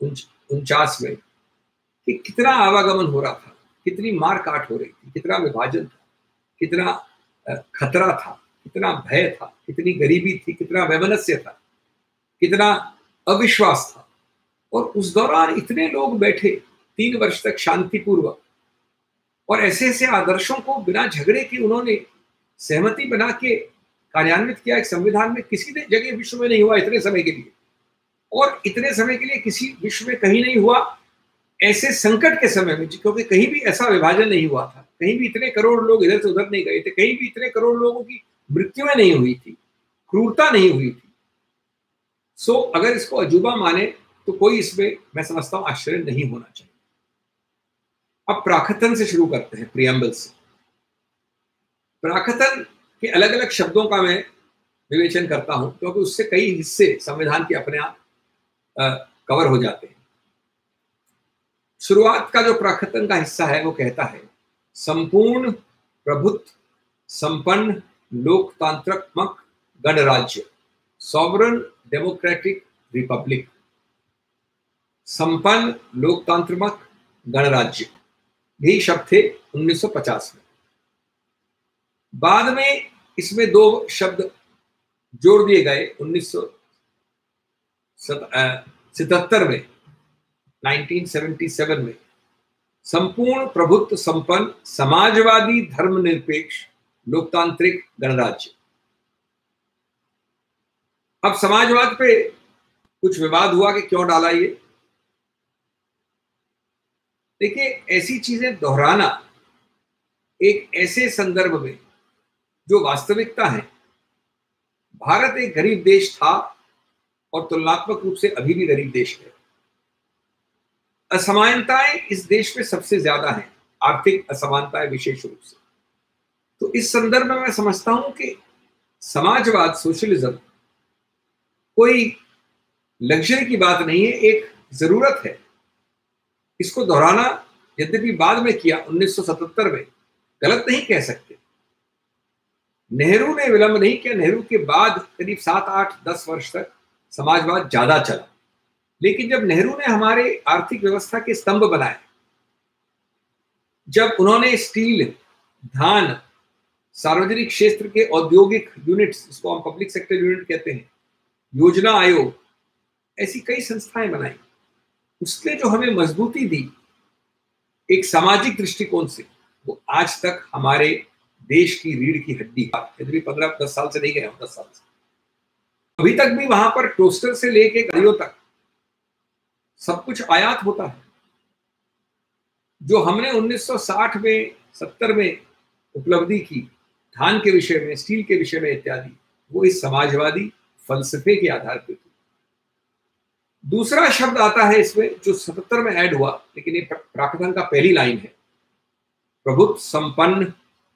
49 में, कि कितना आवागमन हो रहा था, कितनी मार काट हो रही थी, कितना विभाजन था, कितना खतरा था, कितना भय था, कितनी गरीबी थी, कितना वैमनस्य था, कितना अविश्वास था। और उस दौरान इतने लोग बैठे 3 वर्ष तक शांतिपूर्वक, और ऐसे ऐसे आदर्शों को बिना झगड़े के उन्होंने सहमति बना के कार्यान्वित किया। एक संविधान में किसी जगह विश्व में नहीं हुआ इतने समय के लिए, और इतने समय के लिए किसी विश्व में कहीं नहीं हुआ ऐसे संकट के समय में, क्योंकि कहीं भी ऐसा विभाजन नहीं हुआ था, कहीं भी इतने करोड़ लोग इधर से उधर नहीं गए थे, कहीं भी इतने करोड़ लोगों की मृत्युएं नहीं हुई थी, क्रूरता नहीं हुई थी। सो अगर इसको अजूबा माने तो कोई इसमें, मैं समझता हूं, आश्चर्य नहीं होना चाहिए। अब प्राकथन से शुरू करते हैं, प्रियम्बल से। प्राकथन के अलग अलग शब्दों का मैं विवेचन करता हूं, क्योंकि उससे कई हिस्से संविधान के अपने आप कवर हो जाते हैं। शुरुआत का जो प्राकथन का हिस्सा है वो कहता है, संपूर्ण प्रभुत्व संपन्न लोकतांत्रिक गणराज्य, सॉवरन डेमोक्रेटिक रिपब्लिक। संपन्न लोकतांत्रिक गणराज्य, यही शब्द थे 1950 में। बाद में इसमें 2 शब्द जोड़ दिए गए 1977 में, 1977 में, संपूर्ण प्रभुत्व संपन्न समाजवादी धर्मनिरपेक्ष लोकतांत्रिक गणराज्य। अब समाजवाद पे कुछ विवाद हुआ कि क्यों डाला ये। देखिए, ऐसी चीजें दोहराना एक ऐसे संदर्भ में जो वास्तविकता है, भारत एक गरीब देश था और तुलनात्मक रूप से अभी भी गरीब देश है। असमानताएं इस देश में सबसे ज्यादा हैं, आर्थिक असमानताएं विशेष रूप से। तो इस संदर्भ में मैं समझता हूं कि समाजवाद, सोशलिज्म कोई लग्जरी की बात नहीं है, एक जरूरत है। इसको दोहराना यद्यपि बाद में किया 1977 में, गलत नहीं कह सकते। नेहरू ने विलंब नहीं किया, नेहरू के बाद करीब 7, 8, 10 वर्ष तक समाजवाद ज्यादा चला। लेकिन जब नेहरू ने हमारे आर्थिक व्यवस्था के स्तंभ बनाए, जब उन्होंने स्टील, धान, सार्वजनिक क्षेत्र के औद्योगिक यूनिट्स, इसको हम पब्लिक सेक्टर यूनिट कहते हैं, योजना आयोग, ऐसी कई संस्थाएं बनाई, उसने जो हमें मजबूती दी एक सामाजिक दृष्टिकोण से, वो आज तक हमारे देश की रीढ़ की हड्डी है। यदि 15-10 साल से नहीं गए हम, 10 साल से अभी तक भी वहां पर टोस्टर से लेके गाड़ियों तक सब कुछ आयात होता है। जो हमने 1960 में, 70 में उपलब्धि की धान के विषय में, स्टील के विषय में इत्यादि, वो इस समाजवादी फलसफे के आधार पर थी। दूसरा शब्द आता है इसमें जो 77 में ऐड हुआ, लेकिन ये प्राकथन का पहली लाइन है, प्रभुत्व संपन्न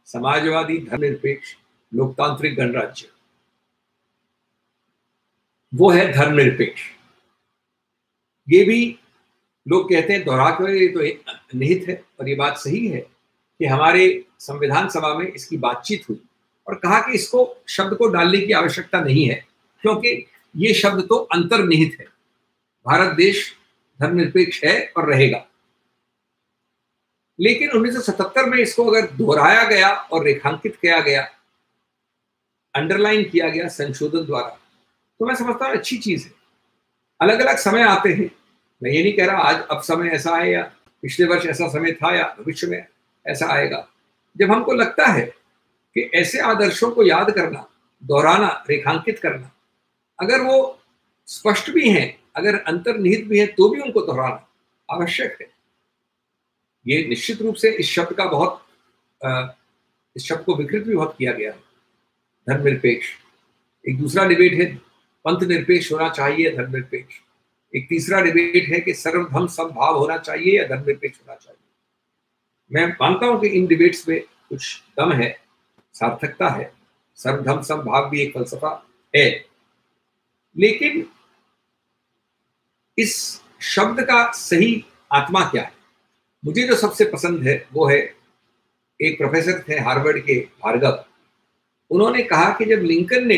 समाजवादी धर्मनिरपेक्ष लोकतांत्रिक गणराज्य। वो है धर्मनिरपेक्ष। ये भी लोग कहते हैं दोहरा कर, ये तो निहित है, और ये बात सही है कि हमारे संविधान सभा में इसकी बातचीत हुई और कहा कि इसको शब्द को डालने की आवश्यकता नहीं है, क्योंकि ये शब्द तो अंतर्निहित है। भारत देश धर्मनिरपेक्ष है और रहेगा। लेकिन 1977 में इसको अगर दोहराया गया और रेखांकित किया गया, अंडरलाइन किया गया संशोधन द्वारा, तो मैं समझता हूं अच्छी चीज है। अलग अलग समय आते हैं, मैं ये नहीं कह रहा आज अब समय ऐसा है या पिछले वर्ष ऐसा समय था या भविष्य में ऐसा आएगा जब हमको लगता है कि ऐसे आदर्शों को याद करना, दोहराना, रेखांकित करना, अगर वो स्पष्ट भी हैं, अगर अंतर्निहित भी है, तो भी उनको दोहराना आवश्यक है। ये निश्चित रूप से इस शब्द का बहुत इस शब्द को विकृत भी बहुत किया गया है, धर्मनिरपेक्ष। एक दूसरा डिबेट है पंथ निरपेक्ष होना चाहिए या धर्मनिरपेक्ष। एक तीसरा डिबेट है कि सर्वधर्म समभाव होना चाहिए या धर्मनिरपेक्ष होना चाहिए। मैं मानता हूं कि इन डिबेट्स में कुछ दम है, सार्थकता है, सर्वधर्म समभाव भी एक फलसफा है, लेकिन इस शब्द का सही आत्मा क्या है? मुझे जो सबसे पसंद है वो है, एक प्रोफेसर थे हार्वर्ड के, भार्गव। उन्होंने कहा कि जब लिंकन ने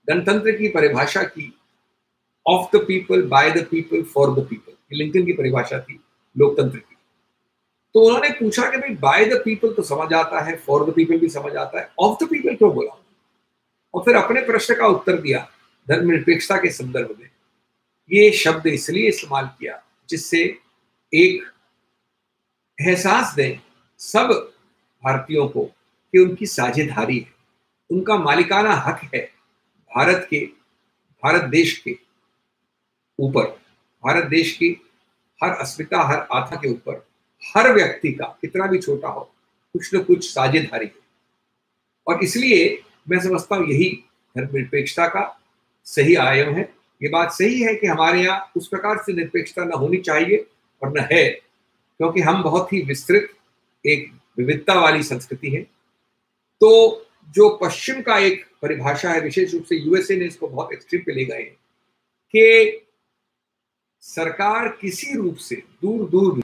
गणतंत्र की परिभाषा की, of the people, by the people, for the people, Lincoln की परिभाषा थी लोकतंत्र की, तो उन्होंने पूछा कि भाई बाय द पीपल तो समझ आता है, फॉर द पीपल भी समझ आता है, ऑफ द पीपल क्यों बोला? और फिर अपने प्रश्न का उत्तर दिया धर्मनिरपेक्षता के संदर्भ में। ये शब्द इसलिए इस्तेमाल किया जिससे एक एहसास दें सब भारतीयों को कि उनकी साझेदारी है, उनका मालिकाना हक है भारत देश के ऊपर, भारत देश की हर अस्मिता, हर आत्मा के ऊपर, हर व्यक्ति का कितना भी छोटा हो कुछ न कुछ साझेदारी है। और इसलिए मैं समझता हूँ यही धर्मनिरपेक्षता का सही आयाम है। ये बात सही है कि हमारे यहाँ उस प्रकार से निरपेक्षता न होनी चाहिए और न है, क्योंकि हम बहुत ही विस्तृत एक विविधता वाली संस्कृति है। तो जो पश्चिम का एक परिभाषा है, विशेष रूप से यूएसए ने इसको बहुत एक्सट्रीम पे ले गए हैं कि सरकार किसी रूप से दूर दूर भी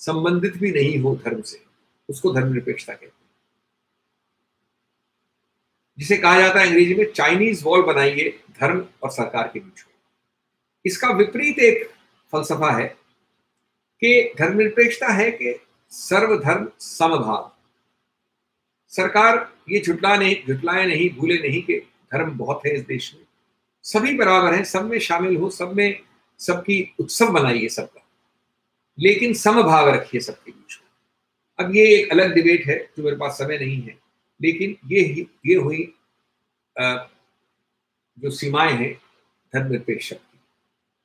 संबंधित भी नहीं हो धर्म से, उसको धर्मनिरपेक्षता कहते हैं। जिसे कहा जाता है अंग्रेजी में चाइनीज वॉल बनाइए धर्म और सरकार के बीच में। इसका विपरीत एक फलसफा है कि धर्मनिरपेक्षता है कि सर्वधर्म समभाव। सरकार ये झुटलाए नहीं, भूले नहीं कि धर्म बहुत है इस देश में, सभी बराबर हैं, सब में शामिल हो, सब में सबकी उत्सव बनाइए सबका, लेकिन समभाव रखिए सबके बीच में। अब ये एक अलग डिबेट है जो मेरे पास समय नहीं है, लेकिन ये हुई जो सीमाएं हैं धर्मनिरपेक्ष की।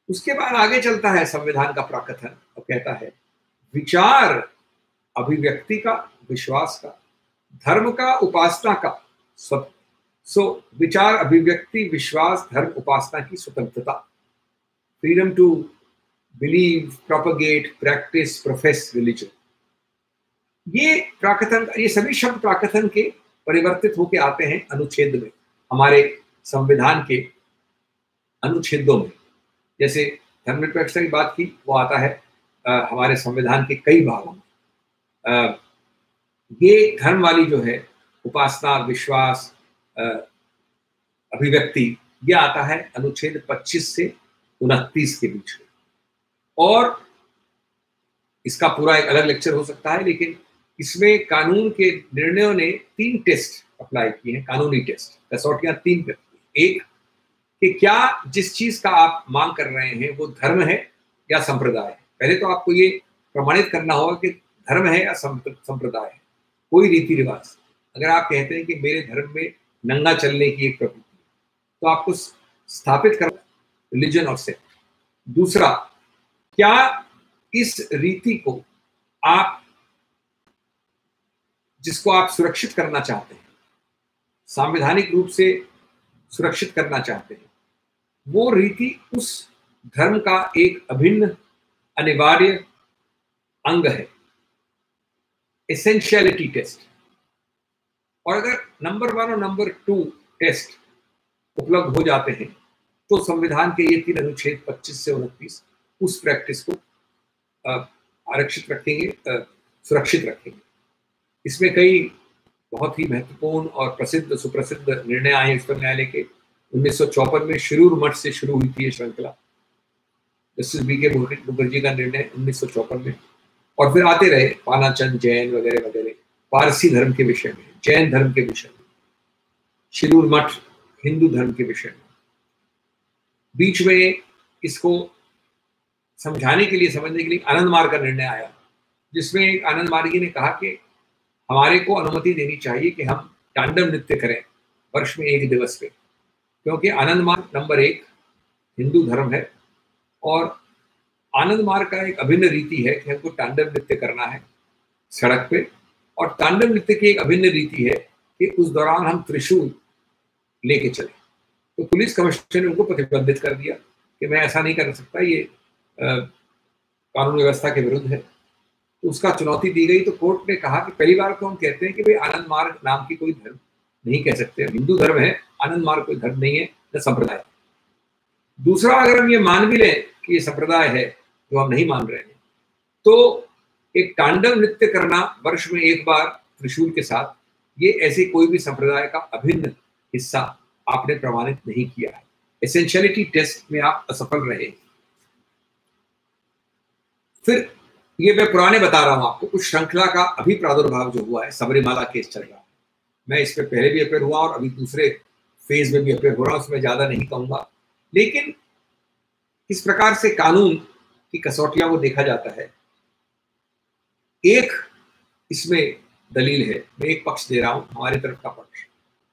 उसके बाद आगे चलता है संविधान का प्राकथन और कहता है विचार अभिव्यक्ति का, विश्वास का, धर्म का, उपासना का विचार अभिव्यक्ति, विश्वास, धर्म, उपासना की स्वतंत्रता, freedom to believe, propagate, practice, profess religion. ये प्राकथन, ये सभी शब्द प्राकथन के परिवर्तित होके आते हैं अनुच्छेद में, हमारे संविधान के अनुच्छेदों में। जैसे धर्मनिरपेक्षता की बात की, वो आता है हमारे संविधान के कई भागों में। ये धर्म वाली जो है उपासना, विश्वास, अभिव्यक्ति, ये आता है अनुच्छेद 25 से 29 के बीच में। और इसका पूरा एक अलग लेक्चर हो सकता है, लेकिन इसमें कानून के निर्णयों ने 3 टेस्ट अप्लाई किए हैं, कानूनी टेस्ट, कसौटियां 3 करती हैं। एक कि क्या जिस चीज का आप मांग कर रहे हैं वो धर्म है या संप्रदाय है। पहले तो आपको ये प्रमाणित करना होगा कि धर्म है या संप्रदाय है, कोई रीति रिवाज। अगर आप कहते हैं कि मेरे धर्म में नंगा चलने की एक प्रवृत्ति है, तो आपको स्थापित करना रिलीजन और सेक्ट। दूसरा, क्या इस रीति को आप, जिसको आप सुरक्षित करना चाहते हैं, संवैधानिक रूप से सुरक्षित करना चाहते हैं, वो रीति उस धर्म का एक अभिन्न अनिवार्य अंग है, एसेंशियलिटी टेस्ट। और अगर नंबर 1 और नंबर 2 टेस्ट उपलब्ध हो जाते हैं तो संविधान के ये 3 अनुच्छेद 25 से 29 उस प्रैक्टिस को आरक्षित रखेंगे, सुरक्षित रखेंगे। इसमें कई बहुत ही महत्वपूर्ण और प्रसिद्ध सुप्रसिद्ध निर्णय आए उच्चतम न्यायालय के। 1954 में शिरूर मठ से शुरू हुई थी ये श्रृंखला, जस्टिस बी के मुखर्जी का निर्णय 1954 में, और फिर आते रहे पानाचंद, जैन वगैरह वगैरह, पारसी धर्म के विषय में, जैन धर्म के विषय में, शिरूर मठ हिंदू धर्म के विषय में। बीच में इसको समझाने के लिए, समझने के लिए आनंद मार्ग का निर्णय आया, जिसमें आनंद मार्गी ने कहा कि हमारे को अनुमति देनी चाहिए कि हम तांडव नृत्य करें वर्ष में एक दिवस पे, क्योंकि आनंद मार्ग नंबर 1 हिंदू धर्म है और आनंद मार्ग का एक अभिन्न रीति है कि हमको तांडव नृत्य करना है सड़क पे। और तांडव नृत्य की एक अभिन्न रीति है कि उस दौरान हम त्रिशूल लेके चले। तो पुलिस कमिश्नर ने उनको प्रतिबंधित कर दिया कि मैं ऐसा नहीं कर सकता, ये कानून व्यवस्था के विरुद्ध है। तो उसका चुनौती दी गई। तो कोर्ट ने कहा कि पहली बार तो हम कहते हैं कि भाई आनंद मार्ग नाम की कोई धर्म नहीं कह सकते, हिंदू धर्म है, आनंद मार्ग कोई धर्म नहीं है, न संप्रदाय। दूसरा, अगर हम ये मान भी लें कि ये संप्रदाय है जो हम नहीं मान रहे हैं, तो एक तांडव नृत्य करना वर्ष में एक बार त्रिशूल के साथ, ये ऐसे कोई भी संप्रदाय का अभिन्न हिस्सा आपने प्रमाणित नहीं किया है। एसेंशियलिटी टेस्ट में आप असफल रहे। फिर ये मैं पुराने बता रहा हूं आपको, उस श्रृंखला का अभी प्रादुर्भाव जो हुआ है, सबरीमाला केस चल रहा है। मैं इस पे पहले भी अपेयर हुआ और अभी दूसरे फेज में भी अपेयर हो रहा हूं, उसमें ज्यादा नहीं कहूंगा। लेकिन इस प्रकार से कानून की कसौटियां वो देखा जाता है। एक इसमें दलील है, मैं एक पक्ष दे रहा हूं, हमारी तरफ का पक्ष,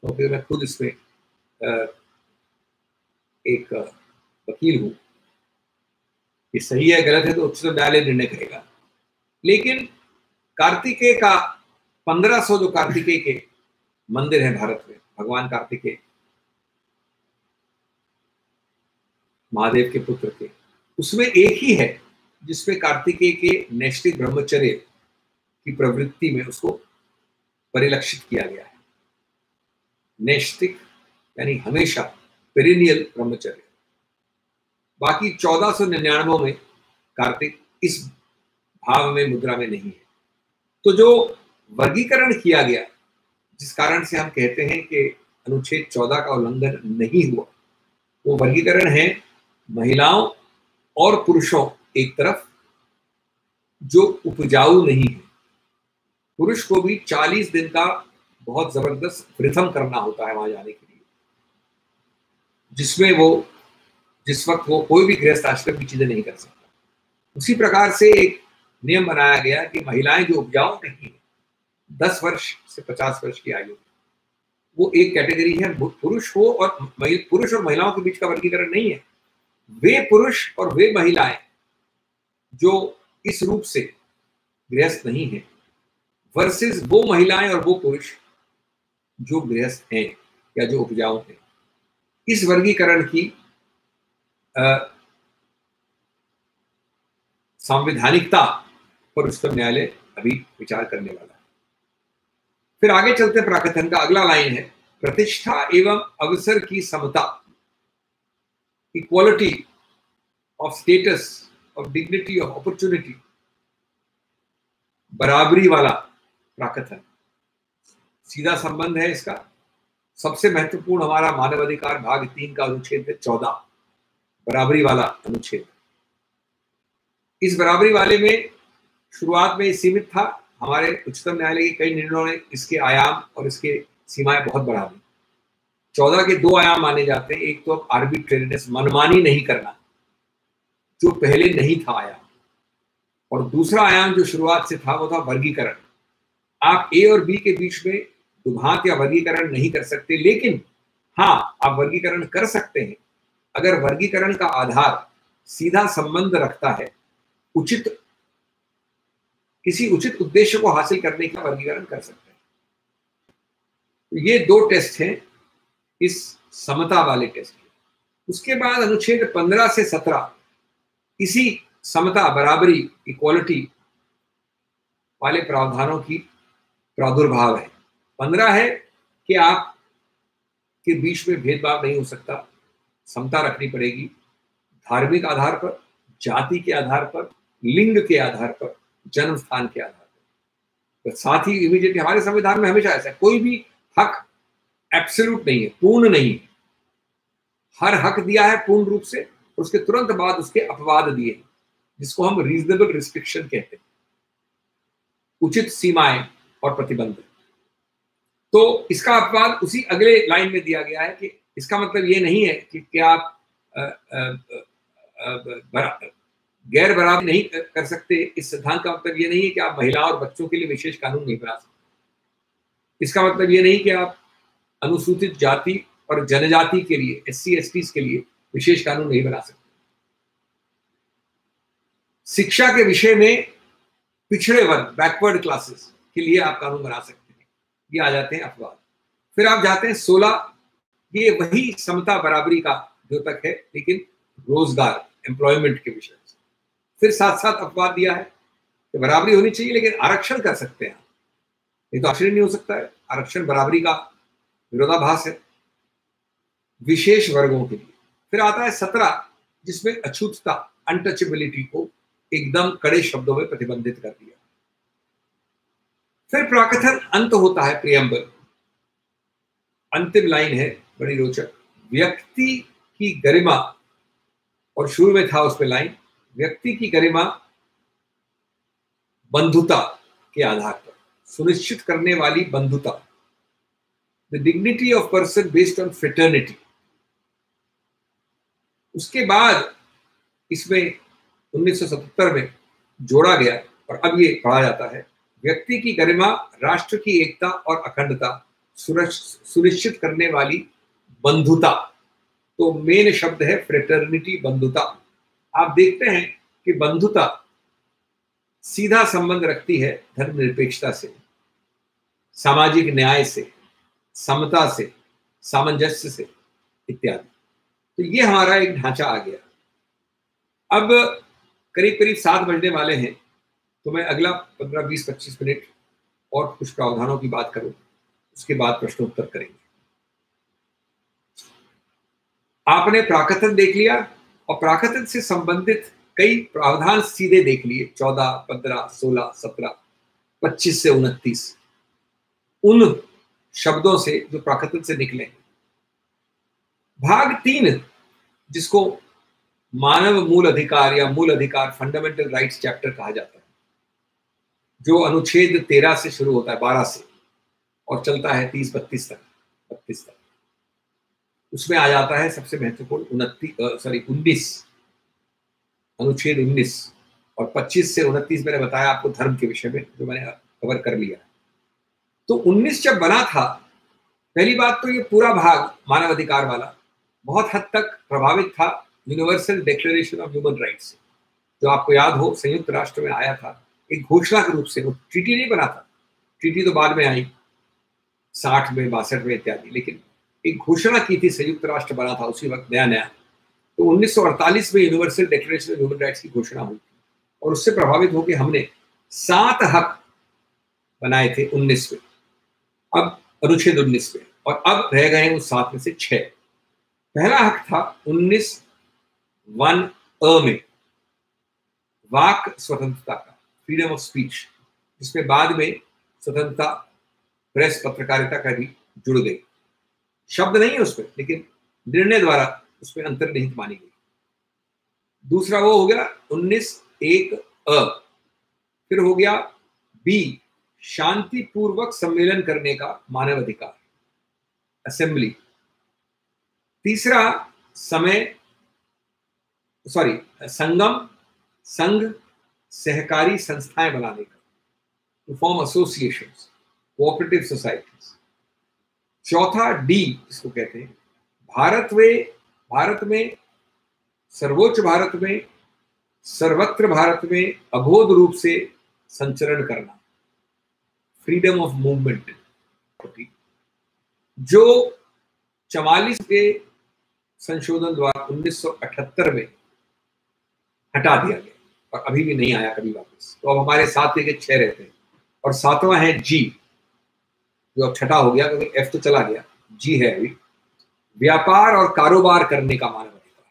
तो फिर मैं खुद इसमें एक वकील हूं। ये सही है गलत है तो उच्चतम न्यायालय निर्णय करेगा। लेकिन कार्तिकेय का 1500 जो कार्तिकेय के मंदिर है भारत में, भगवान कार्तिकेय महादेव के पुत्र के, उसमें एक ही है जिसमें कार्तिकेय के नैष्ठिक ब्रह्मचर्य की प्रवृत्ति में उसको परिलक्षित किया गया है। नैष्ठिक यानी हमेशा पेरिनियल ब्रह्मचर्य। बाकी 1499 में कार्तिक इस भाव में मुद्रा में नहीं है। तो जो वर्गीकरण किया गया, जिस कारण से हम कहते हैं कि अनुच्छेद 14 का उल्लंघन नहीं हुआ, वो वर्गीकरण है महिलाओं और पुरुषों एक तरफ जो उपजाऊ नहीं है। पुरुष को भी 40 दिन का बहुत जबरदस्त रिथम करना होता है वहां जाने के लिए, जिसमें वो जिस वक्त वो कोई भी गृहस्थ आश्रम की चीजें नहीं कर सकता। उसी प्रकार से एक नियम बनाया गया कि महिलाएं जो उपजाऊ नहीं है, 10 वर्ष से 50 वर्ष की आयु, वो एक कैटेगरी है। पुरुष हो और पुरुष और महिलाओं के बीच का वर्गीकरण नहीं है। वे पुरुष और वे महिलाएं जो इस रूप से गृहस्थ नहीं है, वर्सेस वो महिलाएं और वो पुरुष जो गृहस्थ हैं या जो उपजाऊ हैं। इस वर्गीकरण की संवैधानिकता पर उच्चतम न्यायालय अभी विचार करने वाला है। फिर आगे चलते प्राकथन का अगला लाइन है, प्रतिष्ठा एवं अवसर की समता, equality of status, of dignity, of opportunity, बराबरी वाला प्राकथन। सीधा संबंध है इसका। सबसे महत्वपूर्ण हमारा मानवाधिकार भाग 3 का अनुच्छेद 14, बराबरी वाला अनुच्छेद। इस बराबरी वाले में शुरुआत में सीमित था, हमारे उच्चतम न्यायालय के कई निर्णयों ने इसके आयाम और इसके सीमाएं बहुत बढ़ा दी। 14 के 2 आयाम माने जाते हैं। एक तो आर्बिट्रेरीनेस, मनमानी नहीं करना, जो पहले नहीं था आयाम, और दूसरा आयाम जो शुरुआत से था वो था वर्गीकरण। आप ए और बी के बीच में दुभांत या वर्गीकरण नहीं कर सकते, लेकिन हाँ आप वर्गीकरण कर सकते हैं अगर वर्गीकरण का आधार सीधा संबंध रखता है उचित, किसी उचित उद्देश्य को हासिल करने का वर्गीकरण कर सकते हैं। तो ये 2 टेस्ट हैं इस समता वाले टेस्ट के। उसके बाद अनुच्छेद 15 से 17 इसी समता, बराबरी, इक्वालिटी वाले प्रावधानों की प्रादुर्भाव है। 15 है कि आप के बीच में भेदभाव नहीं हो सकता, समता रखनी पड़ेगी, धार्मिक आधार पर, जाति के आधार पर, लिंग के आधार पर, जन्म स्थान के आधार पर। तो साथ ही इमीडिएटली हमारे संविधान में हमेशा ऐसा, कोई भी हक एब्सोल्यूट नहीं है, पूर्ण नहीं है। हर हक दिया है पूर्ण रूप से, और उसके तुरंत बाद उसके अपवाद दिए हैं, जिसको हम रीजनेबल रिस्ट्रिक्शन कहते हैं, उचित सीमाएं और प्रतिबंध। तो इसका अपवाद उसी अगले लाइन में दिया गया है कि इसका मतलब ये नहीं है कि क्या आप गैर बराबरी नहीं कर सकते। इस सिद्धांत का मतलब ये नहीं है कि आप महिला और बच्चों के लिए विशेष कानून नहीं बना सकते। इसका मतलब ये नहीं कि आप अनुसूचित जाति और जनजाति के लिए, SC STs के लिए विशेष कानून नहीं बना सकते। शिक्षा के विषय में पिछड़े वर्ग, बैकवर्ड क्लासेस के लिए आप कानून बना सकते हैं। ये आ जाते हैं अपवाद। फिर आप जाते हैं 16, ये वही समता बराबरी का जो तक है, लेकिन रोजगार, एम्प्लॉयमेंट के विषय से। फिर साथ साथ अपवाद दिया है कि बराबरी होनी चाहिए लेकिन आरक्षण कर सकते हैं, नहीं तो आरक्षण नहीं हो सकता है। आरक्षण बराबरी का विरोधाभास है विशेष वर्गों के लिए। फिर आता है 17, जिसमें अछूतता, अनटचेबिलिटी को एकदम कड़े शब्दों में प्रतिबंधित कर दिया। फिर प्राकथन अंत होता है, प्रियम्बल, अंतिम लाइन है बड़ी रोचक, व्यक्ति की गरिमा, और शुरू में था उसमें लाइन, व्यक्ति की गरिमा बंधुता के आधार पर सुनिश्चित करने वाली बंधुता, the dignity of person based on fraternity. उसके बाद इसमें 1977 में जोड़ा गया और अब ये पढ़ा जाता है, व्यक्ति की गरिमा, राष्ट्र की एकता और अखंडता सुनिश्चित करने वाली बंधुता। तो मेन शब्द है फ्रेटर्निटी, बंधुता। आप देखते हैं कि बंधुता सीधा संबंध रखती है धर्मनिरपेक्षता से, सामाजिक न्याय से, समता से, सामंजस्य से इत्यादि। तो ये हमारा एक ढांचा आ गया। अब करीब करीब 7 बजने वाले हैं, तो मैं अगला 15, 20, 25 मिनट और कुछ प्रावधानों की बात करूं, उसके बाद प्रश्नोत्तर करेंगे। आपने प्राकथन देख लिया और प्राकथन से संबंधित कई प्रावधान सीधे देख लिए, 14, 15, 16, 17, 25 से 29, उन शब्दों से जो प्राकथन से निकले। भाग 3, जिसको मानव मूल अधिकार या मूल अधिकार, फंडामेंटल राइट्स चैप्टर कहा जाता है, जो अनुच्छेद 13 से शुरू होता है, 12 से, और चलता है 30-32 तक, 32 तक। उसमें आ जाता है सबसे महत्वपूर्ण 19, अनुच्छेद 19, और 25 से 29 मैंने बताया आपको धर्म के विषय में, जो मैंने कवर कर लिया। तो 19 जब बना था, पहली बात तो ये पूरा भाग मानव अधिकार वाला बहुत हद तक प्रभावित था universal declaration of human rights, जो आपको याद हो संयुक्त राष्ट्र में आया था एक घोषणा के रूप से। वो ट्रीटी नहीं बना था, ट्रीटी तो बाद में आई 60 में, 62 में इत्यादि, लेकिन एक घोषणा की थी, संयुक्त राष्ट्र बना था उसी वक्त नया नया। तो 1948 में universal declaration of human rights की घोषणा हुई और उससे प्रभावित होकर हमने 7 हक बनाए थे 19 में, अब अनुच्छेद 19 में, और अब रह गए उस 7 में से 6। पहला हक था 19(1)(a) में वाक स्वतंत्रता का, फ्रीडम ऑफ स्पीच, जिसमें बाद में स्वतंत्रता प्रेस, पत्रकारिता का भी जुड़ गई। शब्द नहीं है उसमें, लेकिन निर्णय द्वारा उसमें अंतर्निहित मानी गई। दूसरा वो हो गया 19(1)(a). फिर हो गया बी, शांतिपूर्वक सम्मेलन करने का मानव अधिकार, असेंबली। तीसरा संगम, संघ, सहकारी संस्थाएं बनाने का, to form associations, cooperative societies. चौथा डी, इसको कहते हैं भारत में, सर्वोच्च भारत में, सर्वत्र भारत में अबोध रूप से संचरण करना, फ्रीडम ऑफ मूवमेंट, जो 44 के संशोधन द्वारा 1978 में हटा दिया गया और अभी भी नहीं आया कभी वापस। तो अब हमारे 7 के 6 रहते हैं। और 7वां है जी, जो अब छठा हो गया क्योंकि एफ तो चला गया, जी है अभी, व्यापार और कारोबार करने का मानव अधिकार।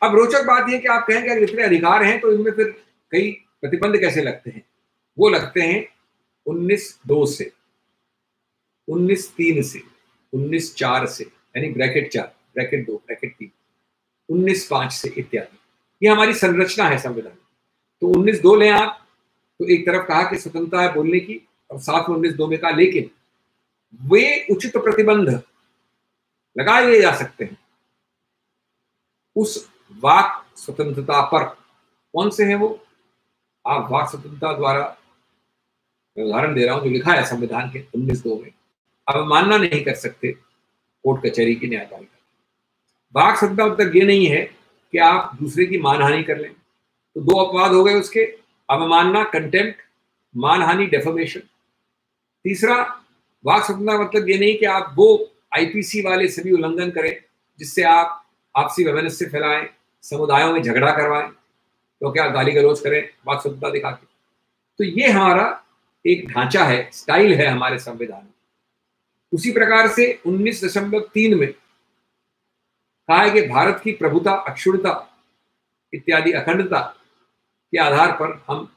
अब रोचक बात यह कि आप कहेंगे अगर इतने अधिकार हैं तो इनमें फिर कई प्रतिबंध कैसे लगते हैं। वो लगते हैं 19(2) से, 19(3) से, 19(4) से, यानी ब्रैकेट 4, ब्रैकेट 2, ब्रैकेट 3, 19(5) से इत्यादि। ये हमारी संरचना है संविधान। तो 19(2) लें आप, तो एक तरफ कहा कि स्वतंत्रता है बोलने की, और साथ में 19(2) में कहा लेकिन वे उचित प्रतिबंध लगाए जा सकते हैं उस वाक स्वतंत्रता पर। कौन से हैं वो? आप वाक स्वतंत्रता द्वारा मैं उदाहरण दे रहा हूँ, जो लिखा है संविधान के 19(2) में, अवमानना नहीं कर सकते कोर्ट कचहरी की, न्यायपालिका। वाक स्वतंत्रता मतलब ये नहीं है कि आप दूसरे की मानहानि कर लें। तो 2 अपवाद हो गए उसके, अवमानना कंटेम्प्ट, मानहानि डेफेमेशन। तीसरा, वाक स्वतंत्रता मतलब ये नहीं कि आप वो आईपीसी वाले सभी उल्लंघन करें जिससे आप आपसी वैमनस्य फैलाएं, समुदायों में झगड़ा करवाएं, क्योंकि आप गाली गलौज करें वाक स्वतंत्रता दिखा के। तो ये हमारा एक ढांचा है, स्टाइल है हमारे संविधान में। उसी प्रकार से 19.3 में कहा है कि भारत की प्रभुता, अक्षुण्णता इत्यादि अखंडता के आधार पर हम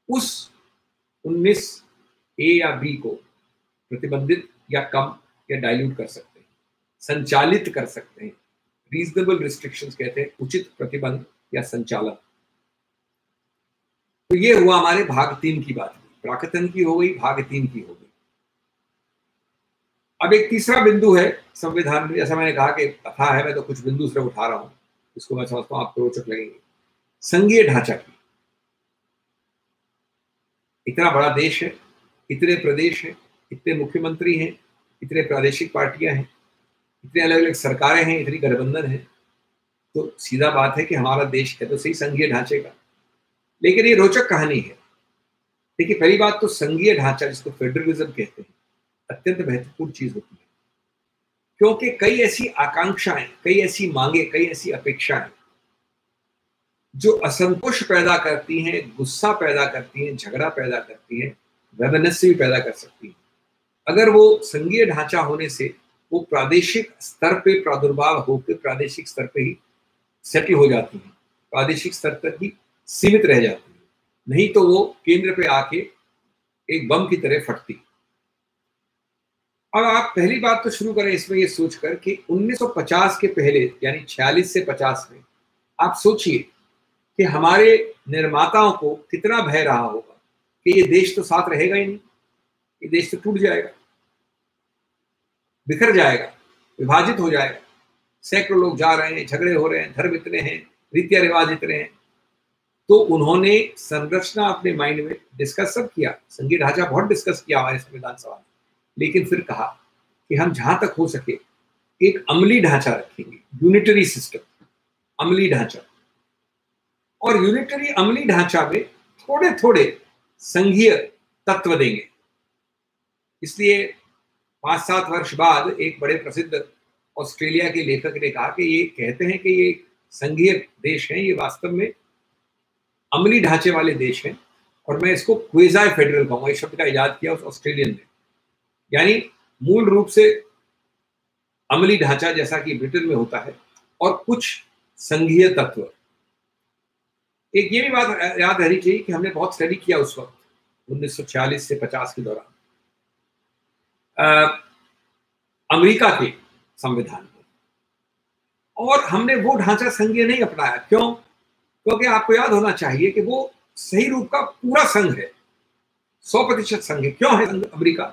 उस 19A या B को प्रतिबंधित या कम या डाइल्यूट कर सकते हैं, संचालित कर सकते हैं। रीजनेबल रिस्ट्रिक्शंस कहते हैं, उचित प्रतिबंध या संचालन। तो ये हुआ हमारे भाग 3 की बात, प्राक्तन की हो गई, भाग 3 की हो गई। अब एक तीसरा बिंदु है संविधान में, जैसा मैंने कहा कि कथा है, मैं तो कुछ बिंदु से उठा रहा हूं, इसको मैं समझता हूं आपको रोचक लगेंगे। संघीय ढांचा की, इतना बड़ा देश है, इतने प्रदेश हैं, इतने मुख्यमंत्री हैं, इतने प्रादेशिक पार्टियां हैं, इतने अलग अलग सरकारें हैं, इतनी गठबंधन है, तो सीधा बात है कि हमारा देश है तो सही संघीय ढांचे का। लेकिन ये रोचक कहानी है। देखिए, पहली बात तो संघीय ढांचा, जिसको फेडरलिज्म कहते हैं, अत्यंत महत्वपूर्ण चीज होती है, क्योंकि कई ऐसी आकांक्षाएं, कई ऐसी मांगे, कई ऐसी अपेक्षाएं जो असंतोष पैदा करती हैं, गुस्सा पैदा करती हैं, झगड़ा पैदा करती हैं, वैमनस्य भी पैदा कर सकती हैं। अगर वो संघीय ढांचा होने से वो प्रादेशिक स्तर पे प्रादुर्भाव होकर प्रादेशिक स्तर पे ही सेटल हो जाती हैं, प्रादेशिक स्तर तक ही सीमित रह जाती है, नहीं तो वो केंद्र पे आके एक बम की तरह फटती। अब आप पहली बात तो शुरू करें इसमें ये सोचकर कि 1950 के पहले, यानी 46 से 50 में, आप सोचिए कि हमारे निर्माताओं को कितना भय रहा होगा कि ये देश तो साथ रहेगा ही नहीं, ये देश तो टूट जाएगा, बिखर जाएगा, विभाजित हो जाएगा, सैकड़ों लोग जा रहे हैं, झगड़े हो रहे हैं, धर्म इतने हैं, रीतियां रिवाज इतने हैं। तो उन्होंने संरचना अपने माइंड में डिस्कस सब किया, संघीय ढांचा बहुत डिस्कस किया हमारे संविधान सभा में, लेकिन फिर कहा कि हम जहां तक हो सके एक अमली ढांचा रखेंगे, यूनिटरी सिस्टम, अमली ढांचा। और यूनिटरी अमली ढांचा में थोड़े थोड़े संघीय तत्व देंगे। इसलिए 5-7 वर्ष बाद एक बड़े प्रसिद्ध ऑस्ट्रेलिया के लेखक ने कहा कि ये कहते हैं कि ये संघीय देश हैं, ये वास्तव में अमली ढांचे वाले देश हैं, और मैं इसको क्वेज़ाई फेडरल कहूंगा। इस शब्द का इजाद किया उस ऑस्ट्रेलियन ने, यानी मूल रूप से अमली ढांचा जैसा कि ब्रिटेन में होता है और कुछ संघीय तत्व। एक ये भी बात याद रहनी चाहिए कि हमने बहुत स्टडी किया उस वक्त 1946 से 50 के दौरान अमेरिका के संविधान को, और हमने वो ढांचा संघीय नहीं अपनाया। क्यों? क्योंकि आपको याद होना चाहिए कि वो सही रूप का पूरा संघ है, 100% संघ है। क्यों है अमेरिका?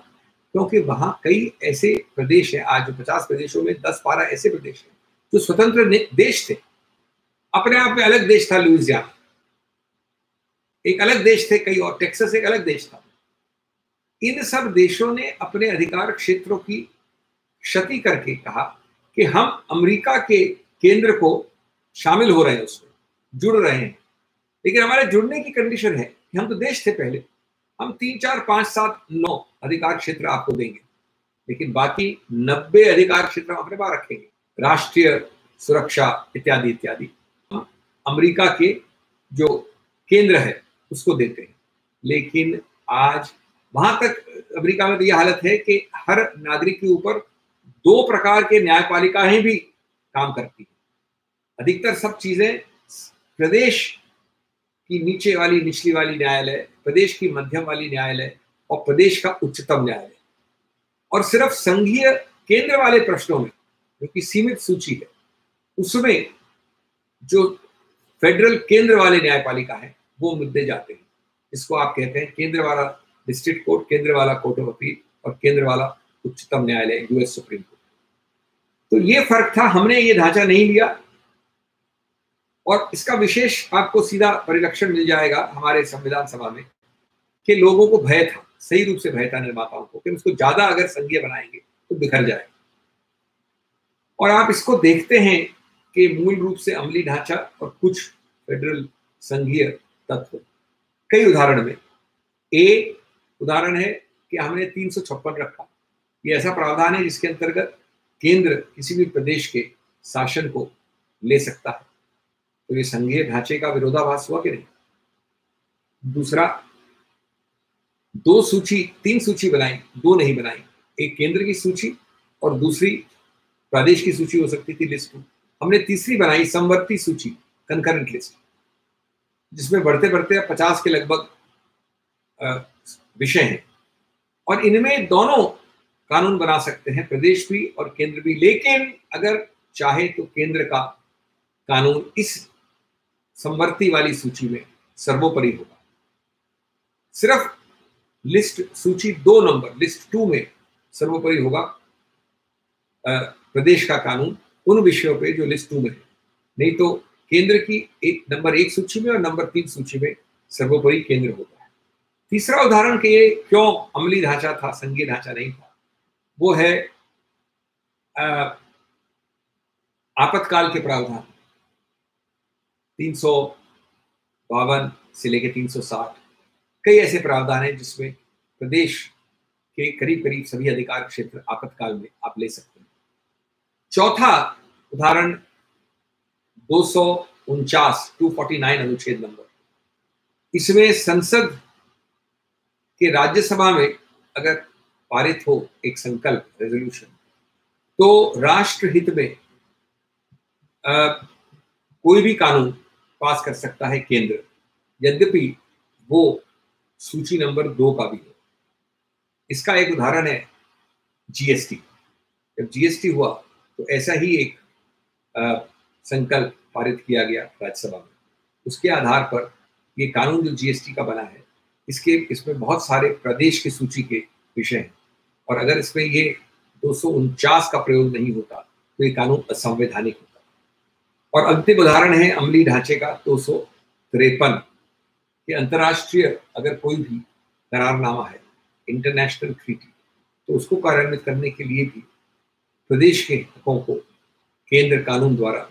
क्योंकि वहां कई ऐसे प्रदेश हैं, आज जो 50 प्रदेशों में 10-12 ऐसे प्रदेश हैं जो स्वतंत्र देश थे, अपने आप में अलग देश था। लुइसियाना एक अलग देश थे, कई और, टेक्सास एक अलग देश था। इन सब देशों ने अपने अधिकार क्षेत्रों की क्षति करके कहा कि हम अमेरिका के केंद्र को शामिल हो रहे हैं, उसमें जुड़ रहे हैं। लेकिन हमारे जुड़ने की कंडीशन है कि हम तो देश थे पहले, हम 3, 4, 5, 7, 9 अधिकार क्षेत्र आपको देंगे, लेकिन बाकी 90 अधिकार क्षेत्र हम अपने पास रखेंगे, राष्ट्रीय सुरक्षा इत्यादि इत्यादि हम अमेरिका के जो केंद्र है उसको देते हैं। लेकिन आज वहां तक अमेरिका में तो यह हालत है कि हर नागरिक के ऊपर 2 प्रकार के न्यायपालिकाएं भी काम करती हैं। अधिकतर सब चीजें प्रदेश की नीचे वाली, निचली वाली न्यायालय, प्रदेश की मध्यम वाली न्यायालय और प्रदेश का उच्चतम न्यायालय, और सिर्फ संघीय केंद्र वाले प्रश्नों में, जो कि सीमित सूची है, उसमें जो फेडरल केंद्र वाले न्यायपालिका है वो मुद्दे जाते हैं। इसको आप कहते हैं केंद्र वाला डिस्ट्रिक्ट कोर्ट, केंद्र वाला कोर्ट ऑफ अपील और केंद्र वाला उच्चतम न्यायालय, यूएस सुप्रीम कोर्ट। तो ये फर्क था, हमने ये ढांचा नहीं लिया, और इसका विशेष आपको सीधा परिलक्षण मिल जाएगा हमारे संविधान सभा में कि लोगों को भय था सही रूप से भय था निर्माताओं को कि उसको ज्यादा अगर संघीय बनाएंगे तो बिखर जाए। और आप इसको देखते हैं कि मूल रूप से अमली ढांचा और कुछ फेडरल संघीय तत्व कई उदाहरण में। एक उदाहरण है कि हमने 356 रखा। ये ऐसा प्रावधान है जिसके अंतर्गत केंद्र किसी भी प्रदेश के शासन को ले सकता है। तो ये संघीय ढांचे का विरोधाभास हुआ कि नहीं? दूसरा, तीन सूची बनाई, दो नहीं बनाई। एक केंद्र की सूची और दूसरी प्रदेश की सूची हो सकती थी, लिस्ट 2। हमने तीसरी बनाई समवर्ती सूची, कंकरेंट लिस्ट, जिसमें बढ़ते बढ़ते 50 के लगभग विषय हैं। और इनमें दोनों कानून बना सकते हैं, प्रदेश भी और केंद्र भी। लेकिन अगर चाहे तो केंद्र का कानून इस समवर्ती वाली सूची में सर्वोपरि होगा। सिर्फ लिस्ट सूची 2 नंबर, लिस्ट 2 में सर्वोपरि होगा प्रदेश का कानून उन विषयों पे जो लिस्ट 2 में है। नहीं तो केंद्र की नंबर 1 सूची में और नंबर 3 सूची में सर्वोपरि केंद्र होता है। तीसरा उदाहरण कि ये क्यों अमली ढांचा था, संघीय ढांचा नहीं था, वो है आपातकाल के प्रावधान 352 से लेकर 360। कई ऐसे प्रावधान हैं जिसमें प्रदेश के करीब करीब सभी अधिकार क्षेत्र आपातकाल में आप ले सकते हैं। चौथा उदाहरण 249 अनुच्छेद नंबर। इसमें संसद के राज्यसभा में अगर पारित हो एक संकल्प, रेजोल्यूशन, तो राष्ट्र हित में कोई भी कानून पास कर सकता है केंद्र, यद्यपि वो सूची नंबर 2 का भी हो। इसका एक उदाहरण है जीएसटी। जब जीएसटी हुआ तो ऐसा ही एक संकल्प पारित किया गया राज्यसभा में। उसके आधार पर ये कानून जो जीएसटी का बना है, इसमें बहुत सारे प्रदेश की सूची के विषय हैं, और अगर इसमें ये 249 का प्रयोग नहीं होता तो ये कानून असंवैधानिक होता। और अंतिम उदाहरण है अमली ढांचे का 253 कि अंतर्राष्ट्रीय अगर कोई भी करारनामा है, इंटरनेशनल ट्रीटी, तो उसको कार्यान्वित करने के लिए भी प्रदेश के हकों को केंद्र कानून द्वारा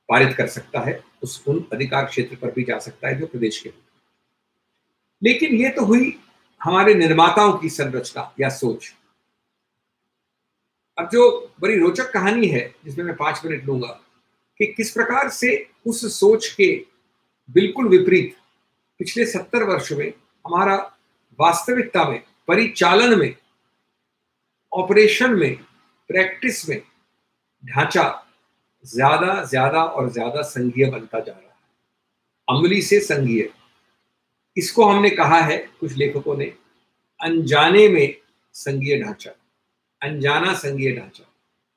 पारित कर सकता है, उन अधिकार क्षेत्र पर भी जा सकता है जो प्रदेश के। लेकिन ये तो हुई हमारे निर्माताओं की संरचना या सोच। अब जो बड़ी रोचक कहानी है, जिसमें मैं 5 मिनट लूंगा, कि किस प्रकार से उस सोच के बिल्कुल विपरीत पिछले 70 वर्ष में हमारा वास्तविकता में, परिचालन में, ऑपरेशन में, प्रैक्टिस में ढांचा ज्यादा और ज्यादा संघीय बनता जा रहा है, अमली से संघीय। इसको हमने कहा है कुछ लेखकों ने अनजाने में संघीय ढांचा, अनजाना संघीय ढांचा,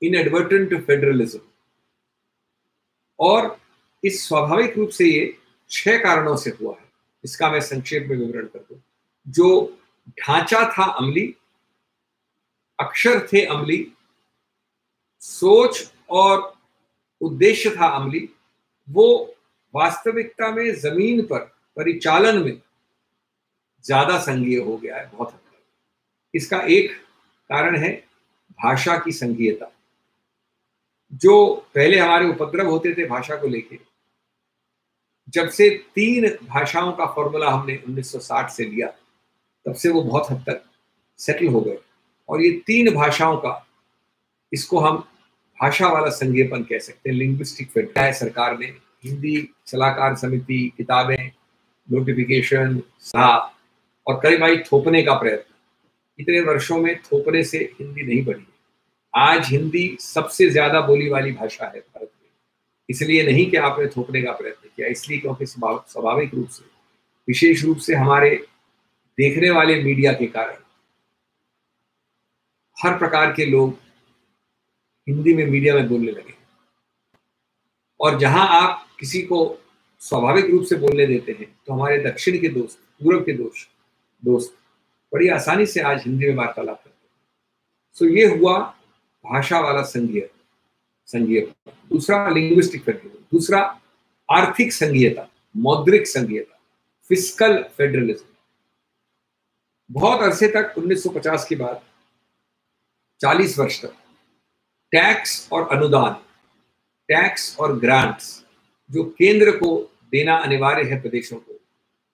इनएडवर्टेंट फेडरलिज्म। और इस स्वाभाविक रूप से ये 6 कारणों से हुआ है। इसका मैं संक्षेप में विवरण कर दूं। जो ढांचा था अमली, अक्षर थे अमली, सोच और उद्देश्य था अमली, वो वास्तविकता में जमीन पर परिचालन में ज्यादा संघीय हो गया है, बहुत हद तक। इसका एक कारण है भाषा की संघीयता। जो पहले हमारे उपद्रव होते थे भाषा को लेके, जब से 3 भाषाओं का फॉर्मूला हमने 1960 से लिया, तब से वो बहुत हद तक सेटल हो गए। और ये 3 भाषाओं का, इसको हम भाषा वाला संघीयपन कह सकते हैं, लिंग्विस्टिक फेडरल है। सरकार ने हिंदी सलाहकार समिति, किताबें, नोटिफिकेशन, और कई बार थोपने का प्रयत्न। इतने वर्षों में थोपने से हिंदी नहीं बढ़ी। आज हिंदी सबसे ज्यादा बोली वाली भाषा है भारत में। इसलिए नहीं कि आपने थोपने का प्रयत्न किया, इसलिए क्योंकि स्वाभाविक रूप से, विशेष रूप से हमारे देखने वाले मीडिया के कारण हर प्रकार के लोग हिंदी में मीडिया में बोलने लगे। और जहां आप किसी को स्वाभाविक रूप से बोलने देते हैं, तो हमारे दक्षिण के दोस्त, पूर्व के दोस्त बड़ी आसानी से आज हिंदी में वार्तालाप करते हैं। सो ये हुआ भाषा वाला संघीय। दूसरा लिंग्विस्टिक फेडरलिज्म, दूसरा आर्थिक संघीयता, मौद्रिक संघीयता, फिस्कल फेडरलिज्म। बहुत अरसे तक 1950 के बाद 40 वर्ष तक टैक्स और अनुदान, टैक्स और ग्रांट्स जो केंद्र को देना अनिवार्य है प्रदेशों को,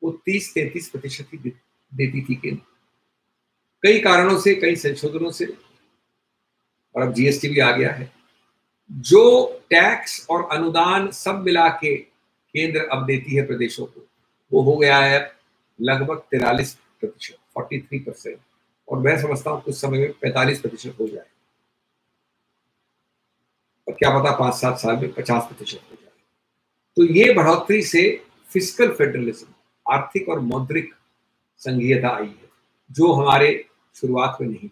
वो 30-33% ही देती थी केंद्र। कई कारणों से, कई संशोधनों से, और अब जीएसटी भी आ गया है, जो टैक्स और अनुदान सब मिला के केंद्र अब देती है प्रदेशों को, वो हो गया है लगभग 43%, 43%, और मैं समझता हूँ कुछ समय में 45% हो जाए, और क्या पता 5-7 साल में 50% हो जाए। तो ये बढ़ोतरी से फिस्कल फेडरलिज्म, आर्थिक और मौद्रिक संघीयता आई है, जो हमारे शुरुआत में नहीं थी।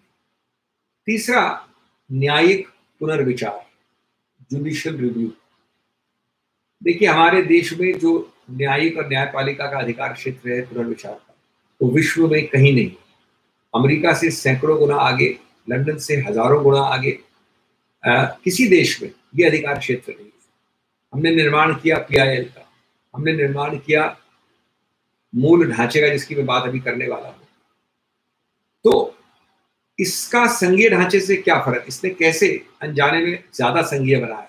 तीसरा, न्यायिक पुनर्विचार, जुडिशियल रिव्यू। देखिए, हमारे देश में जो न्यायिक और न्यायपालिका का अधिकार क्षेत्र है पुनर्विचार का, वो विश्व में कहीं नहीं। अमेरिका से सैकड़ों गुना आगे, लंदन से हजारों गुना आगे, किसी देश में ये अधिकार क्षेत्र नहीं है। हमने निर्माण किया PIL का, हमने निर्माण किया मूल ढांचे का, जिसकी मैं बात अभी करने वाला हूं। तो इसका संघीय ढांचे से क्या फर्क, इसने कैसे अनजाने में ज्यादा संघीय बनाया?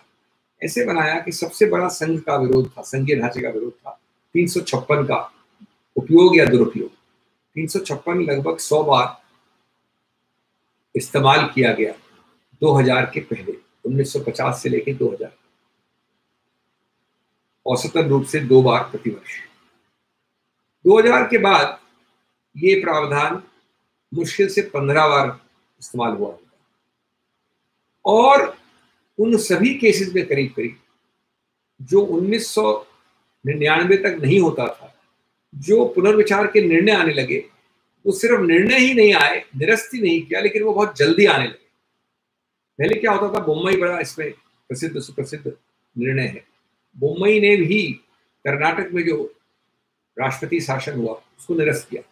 ऐसे बनाया कि सबसे बड़ा संघ का विरोध था, संघीय ढांचे का विरोध था 356 का उपयोग या दुरुपयोग। 356 लगभग 100 बार इस्तेमाल किया गया 2000 के पहले, 1950 से लेकर 2000, औसतन रूप से 2 बार प्रतिवर्ष। 2000 के बाद ये प्रावधान मुश्किल से 15 बार इस्तेमाल हुआ होगा, और उन सभी केसेस में करीब करीब जो 1999 तक नहीं होता था, जो पुनर्विचार के निर्णय आने लगे, वो सिर्फ निर्णय ही नहीं आए, निरस्त ही नहीं किया, लेकिन वो बहुत जल्दी आने लगे। पहले क्या होता था, मुंबई बड़ा इसमें प्रसिद्ध सुप्रसिद्ध निर्णय है। मुंबई ने भी कर्नाटक में जो राष्ट्रपति शासन हुआ उसको निरस्त किया,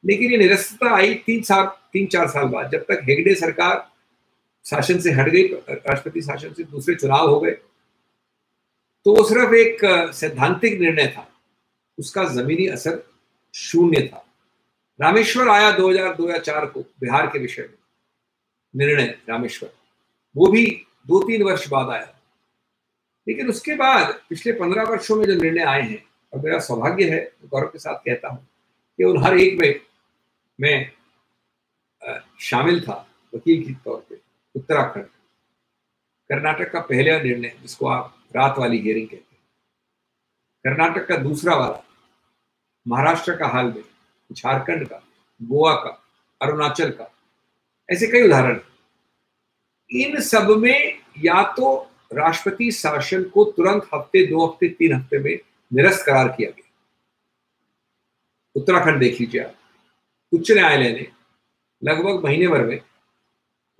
लेकिन ये निरस्तता आई 3-4 साल बाद, जब तक हेगड़े सरकार शासन से हट गई, राष्ट्रपति शासन से दूसरे चुनाव हो गए। तो वो सिर्फ एक सैद्धांतिक निर्णय था, उसका जमीनी असर शून्य था। रामेश्वर आया 2002 या 2004 को, बिहार के विषय में निर्णय रामेश्वर, वो भी 2-3 वर्ष बाद आया। लेकिन उसके बाद पिछले 15 वर्षों में जो निर्णय आए हैं, और मेरा सौभाग्य है, गौरव के साथ कहता हूं कि उन हर एक में मैं शामिल था वकील के तौर पे। उत्तराखंड, कर्नाटक का पहला निर्णय जिसको आप रात वाली हियरिंग कहते हैं, कर्नाटक का दूसरा वाला, महाराष्ट्र का हाल में, झारखंड का, गोवा का, अरुणाचल का, ऐसे कई उदाहरण। इन सब में या तो राष्ट्रपति शासन को तुरंत हफ्ते, 2 हफ्ते, 3 हफ्ते में निरस्त करार किया गया। उत्तराखंड देख लीजिए आप, उच्च न्यायालय ने लगभग महीने भर में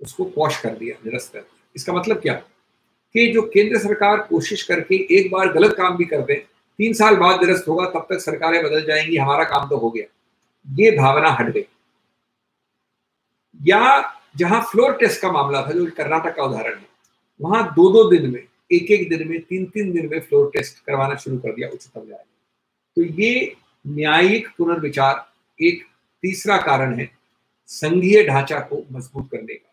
उसको क्वॉश कर दिया, निरस्त कर दिया। इसका मतलब क्या कि जो केंद्र सरकार कोशिश करके एक बार गलत काम भी कर दे, 3 साल बाद निरस्त होगा, तब तक सरकारें बदल जाएंगी, हमारा काम तो हो गया, ये भावना हट गई। या जहां फ्लोर टेस्ट का मामला था, जो कर्नाटक का उदाहरण है, वहां 2-2 दिन में, 1-1 दिन में, 3-3 दिन में फ्लोर टेस्ट करवाना शुरू कर दिया उच्चतम न्यायालय। तो ये न्यायिक पुनर्विचार एक तीसरा कारण है संघीय ढांचा को मजबूत करने का।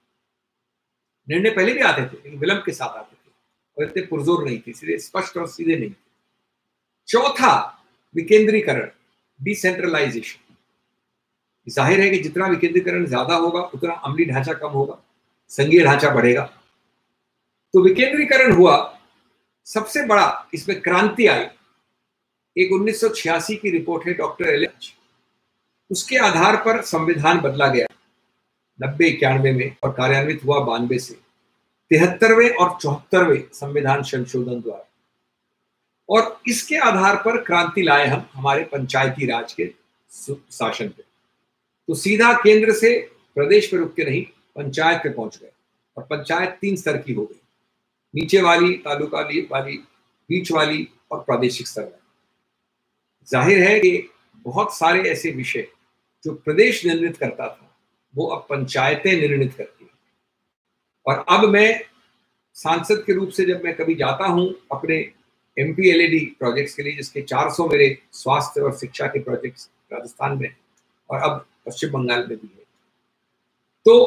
निर्णय पहले भी आते थे, लेकिन विलंब के साथ आते थे और इतने पुरजोर नहीं थे, सीधे स्पष्ट और सीधे नहीं थे। चौथा, विकेंद्रीकरण, डिसेंट्रलाइजेशन। जाहिर है कि जितना विकेंद्रीकरण ज्यादा होगा, उतना अमली ढांचा कम होगा, संघीय ढांचा बढ़ेगा। तो विकेंद्रीकरण हुआ, सबसे बड़ा इसमें क्रांति आई। एक 1986 की रिपोर्ट है डॉक्टर एलियट, उसके आधार पर संविधान बदला गया 90-91 में, और कार्यान्वित हुआ 92 से, 73वें और 74वें संविधान संशोधन द्वारा। और इसके आधार पर क्रांति लाए हम हमारे पंचायती राज के शासन पे। तो सीधा केंद्र से प्रदेश पे रुक के नहीं, पंचायत पे पहुंच गए, और पंचायत 3 स्तर की हो गई, नीचे वाली, तालुका वाली, बीच वाली और प्रादेशिक स्तर वाली। जाहिर है कि बहुत सारे ऐसे विषय जो प्रदेश निर्णित करता था, वो अब पंचायतें निर्णित करती हैं। और अब मैं सांसद के रूप से जब मैं कभी जाता हूं अपने MPLAD प्रोजेक्ट्स के लिए, जिसके 400 मेरे स्वास्थ्य और शिक्षा के प्रोजेक्ट्स राजस्थान में और अब पश्चिम बंगाल में भी है। तो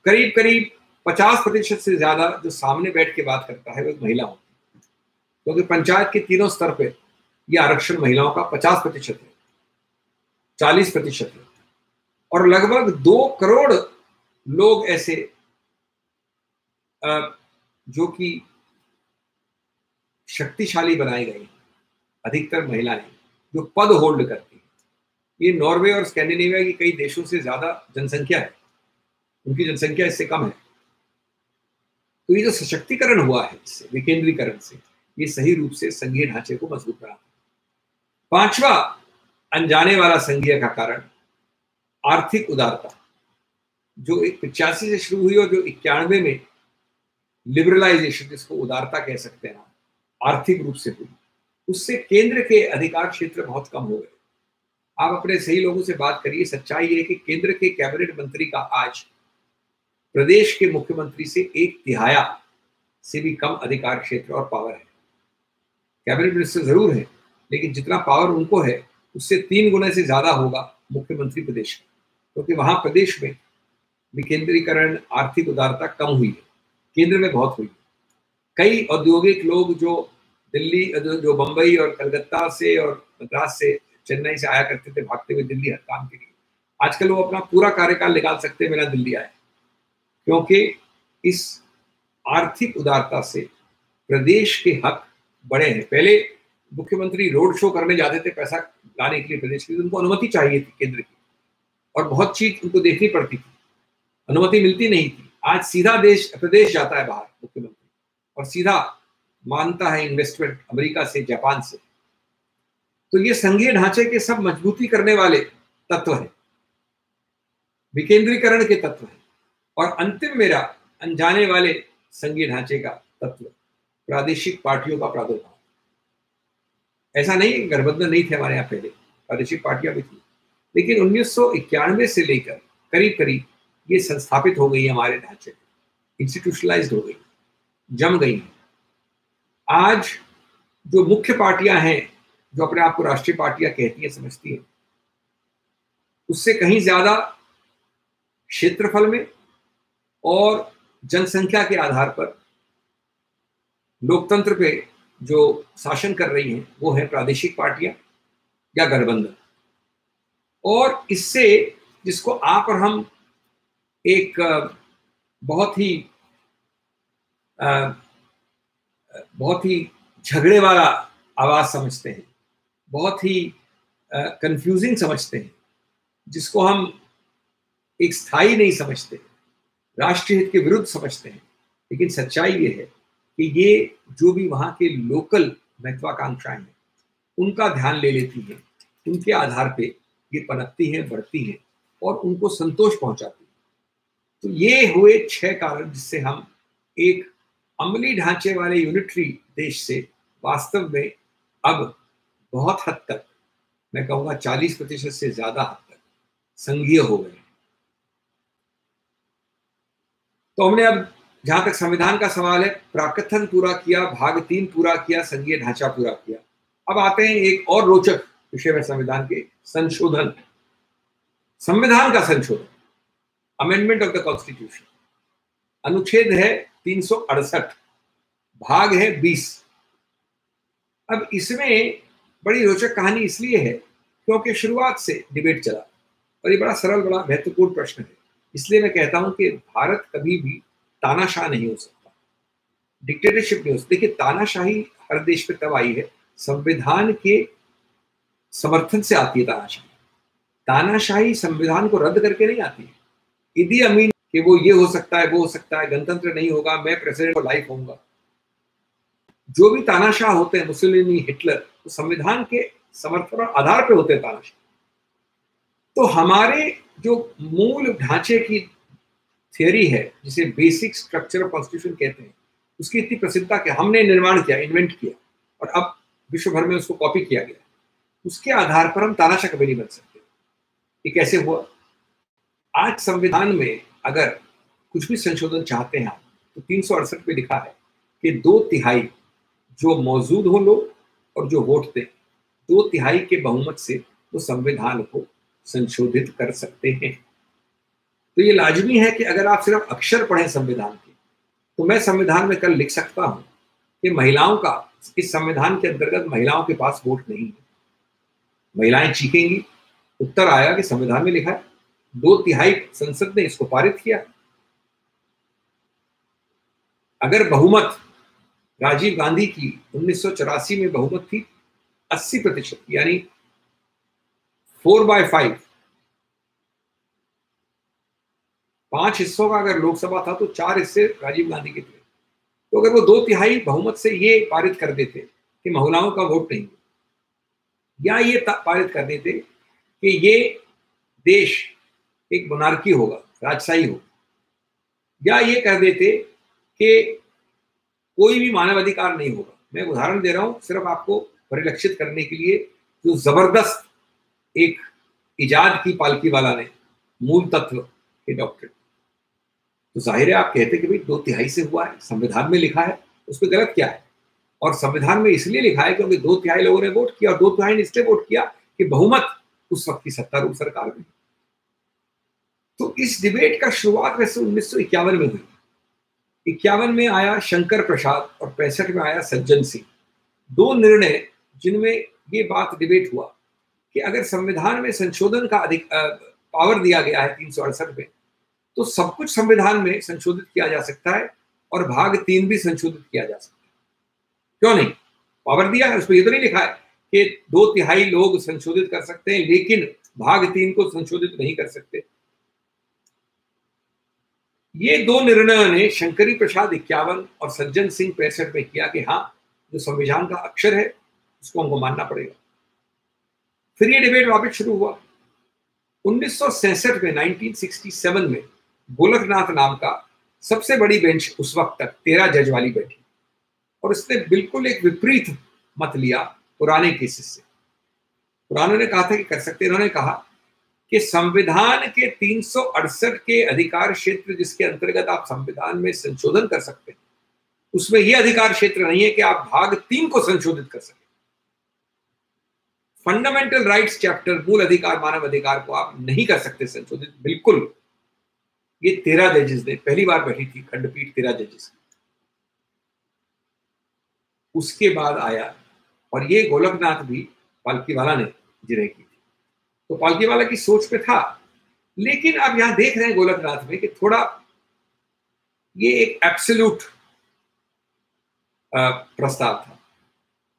करीब करीब 50% से ज्यादा जो सामने बैठ के बात करता है वो महिला होती है, क्योंकि पंचायत के तीनों स्तर पे ये आरक्षण महिलाओं का 50% है, 40% है, और लगभग 2 करोड़ लोग ऐसे जो कि शक्तिशाली बनाए गए, अधिकतर महिलाएं जो पद होल्ड करती है। ये नॉर्वे और स्कैंडिनेविया की कई देशों से ज्यादा जनसंख्या है, उनकी जनसंख्या इससे कम है। तो ये जो सशक्तिकरण हुआ है इससे, विकेंद्रीकरण से, ये सही रूप से संघीय ढांचे को मजबूत बनाता है। 5वां अनजाने वाला संघीय का कारण आर्थिक उदारता, जो 85 से शुरू हुई और जो 91 में लिबरलाइजेशन, जिसको उदारता कह सकते हैं, आर्थिक रूप से हुई, उससे केंद्र के अधिकार क्षेत्र बहुत कम हो गए। आप अपने सही लोगों से बात करिए, सच्चाई है कि केंद्र के कैबिनेट मंत्री का आज प्रदेश के मुख्यमंत्री से 1/3 से भी कम अधिकार क्षेत्र और पावर है। कैबिनेट मिनिस्टर जरूर है, लेकिन जितना पावर उनको है उससे 3 गुना से ज्यादा होगा मुख्यमंत्री प्रदेश का, क्योंकि वहां प्रदेश में विकेंद्रीकरण, आर्थिक उदारता कम हुई है, केंद्र में बहुत हुई है। कई औद्योगिक लोग जो दिल्ली, जो बंबई और कलकत्ता से और मद्रास से, चेन्नई से आया करते थे भागते हुए दिल्ली हर काम के लिए, आजकल वो अपना पूरा कार्यकाल निकाल सकते बिना दिल्ली आए, क्योंकि इस आर्थिक उदारता से प्रदेश के हक बड़े हैं। पहले मुख्यमंत्री रोड शो करने जाते थे पैसा लाने के लिए प्रदेश की, उनको अनुमति चाहिए थी केंद्र की, और बहुत चीज उनको देखनी पड़ती थी, अनुमति मिलती नहीं थी। आज सीधा प्रदेश जाता है बाहर मुख्यमंत्री, और सीधा मानता है इन्वेस्टमेंट अमेरिका से, जापान से। तो ये संघीय ढांचे के सब मजबूती करने वाले तत्व हैं, विकेंद्रीकरण के तत्व हैं। और अंतिम मेरा अनजाने वाले संघीय ढांचे का तत्व प्रादेशिक पार्टियों का प्रादुर्भाव। ऐसा नहीं गठबंधन नहीं थे हमारे यहाँ पहले, प्रादेशिक पार्टियां भी थी, लेकिन 1991 से लेकर करीब करीब ये संस्थापित हो गई हमारे ढांचे, इंस्टीट्यूशनलाइज्ड हो गई, जम गई। आज जो मुख्य पार्टियां हैं, जो अपने आप को राष्ट्रीय पार्टियां कहती हैं, समझती हैं, उससे कहीं ज्यादा क्षेत्रफल में और जनसंख्या के आधार पर लोकतंत्र पे जो शासन कर रही हैं वो है प्रादेशिक पार्टियां या गठबंधन। और इससे, जिसको आप और हम एक बहुत ही झगड़े वाला आवाज समझते हैं, बहुत ही कंफ्यूजिंग समझते हैं, जिसको हम एक स्थायी नहीं समझते, राष्ट्रीय हित के विरुद्ध समझते हैं, लेकिन सच्चाई ये है कि ये जो भी वहां के लोकल महत्वाकांक्षाएं हैं उनका ध्यान ले लेती है, उनके आधार पे ये पनपती है, बढ़ती है और उनको संतोष पहुंचाती है। तो ये हुए 6 कारण जिससे हम एक अमली ढांचे वाले यूनिटरी देश से वास्तव में अब बहुत हद तक, मैं कहूँगा 40% से ज्यादा हद तक संघीय हो गए। तो हमने अब, जहां तक संविधान का सवाल है, प्राकथन पूरा किया, भाग 3 पूरा किया, संघीय ढांचा पूरा किया। अब आते हैं एक और रोचक विषय में, संविधान के संशोधन, संविधान का संशोधन, अमेंडमेंट ऑफ द कॉन्स्टिट्यूशन। अनुच्छेद है 368, भाग है 20। अब इसमें बड़ी रोचक कहानी इसलिए है क्योंकि शुरुआत से डिबेट चला, और ये बड़ा सरल, बड़ा महत्वपूर्ण प्रश्न है। इसलिए मैं कहता हूं कि भारत कभी भी तानाशाह नहीं हो सकता, डिक्टेटरशिप नहीं हो सकती। देखिए, तानाशाही हर देश पे तब आई है, संविधान के समर्थन से आती है तानाशाही। तानाशाही संविधान को रद्द करके नहीं आती है। इदी अमीन कि वो ये हो सकता है, वो हो सकता है, गणतंत्र नहीं होगा, मैं प्रेसिडेंट फॉर लाइफ होऊंगा, जो भी तानाशाह होते हैं, मुसोलिनी, हिटलर, तो संविधान के समर्थन और आधार पे होते हैं तानाशाह। तो हमारे जो मूल ढांचे की थियरी है, जिसे बेसिक स्ट्रक्चर ऑफ कॉन्स्टिट्यूशन कहते हैं, उसकी इतनी प्रसिद्धता कि हमने निर्माण किया, इन्वेंट किया, और अब विश्व भर में उसको कॉपी किया गया, उसके आधार पर हम तानाशाह कभी नहीं बन सकते। ये कैसे हुआ? आज संविधान में अगर कुछ भी संशोधन चाहते हैं आप, तो 368 में लिखा है कि 2/3 जो मौजूद हो लोग और जो वोट दें, 2/3 के बहुमत से वो संविधान को संशोधित कर सकते हैं। तो ये लाजमी है कि अगर आप सिर्फ अक्षर पढ़ें संविधान के, तो मैं संविधान में कल लिख सकता हूं कि महिलाओं का, इस संविधान के अंतर्गत महिलाओं के पास वोट नहीं है। महिलाएं चीखेंगी, उत्तर आया कि संविधान में लिखा है, 2/3 संसद ने इसको पारित किया। अगर बहुमत राजीव गांधी की 1984 में बहुमत थी 80%, यानी 4/5, 5 हिस्सों का अगर लोकसभा था तो 4 हिस्से राजीव गांधी के थे। तो अगर वो 2/3 बहुमत से ये पारित कर देते कि महिलाओं का वोट नहीं, या ये पारित कर देते कि ये देश एक मोनार्की होगा, राजशाही होगा, या ये कह देते कि कोई भी मानवाधिकार नहीं होगा। मैं उदाहरण दे रहा हूं सिर्फ आपको परिलक्षित करने के लिए, जो जबरदस्त एक इजाद की पालकीवाला ने, मूल तत्व के डॉक्टर। तो जाहिर है आप कहते कि भाई 2/3 से हुआ है, संविधान में लिखा है, उसमें गलत क्या है? और संविधान में इसलिए लिखा है क्योंकि 2/3 लोगों ने वोट किया, और 2/3 ने इसलिए वोट किया कि बहुमत उस वक्त की सत्तारूढ़ सरकार में। तो इस डिबेट का शुरुआत वैसे 1951 में हुई। 51 में आया शंकर प्रसाद और 65 में आया सज्जन सिंह। 2 निर्णय जिनमें ये बात डिबेट हुआ कि अगर संविधान में संशोधन का पावर दिया गया है 368 में, तो सब कुछ संविधान में संशोधित किया जा सकता है और भाग 3 भी संशोधित किया जा सकता है। क्यों नहीं? पावर दिया है, उसमें ये तो नहीं लिखा है कि 2/3 लोग संशोधित कर सकते हैं लेकिन भाग 3 को संशोधित नहीं कर सकते। ये 2 निर्णयों ने शंकरी प्रसाद 51 और सज्जन सिंह 65 में किया कि हाँ, जो संविधान का अक्षर है उसको हमको मानना पड़ेगा। फिर ये डिबेट वापस शुरू हुआ 1967 में, 1967 में गोलकनाथ नाम का सबसे बड़ी बेंच उस वक्त तक 13 जज वाली बैठी, और उसने बिल्कुल एक विपरीत मत लिया पुराने केसेस से। पुरानों ने कहा था कि कर सकते, इन्होंने कहा कि संविधान के 368 के अधिकार क्षेत्र जिसके अंतर्गत आप संविधान में संशोधन कर सकते हैं, उसमें यह अधिकार क्षेत्र नहीं है कि आप भाग 3 को संशोधित कर सकें। फंडामेंटल राइट्स चैप्टर, मूल अधिकार, मानव अधिकार को आप नहीं कर सकते संशोधित, बिल्कुल। ये 13 जजेस ने, पहली बार बैठी थी खंडपीठ 13 जजेस। उसके बाद आया, और ये गोलकनाथ भी पालकीवाला ने जिरह की थी, तो पालकीवाला की सोच पे था। लेकिन अब यहां देख रहे हैं गोलकनाथ में कि थोड़ा ये एक एब्सोल्यूट प्रस्ताव था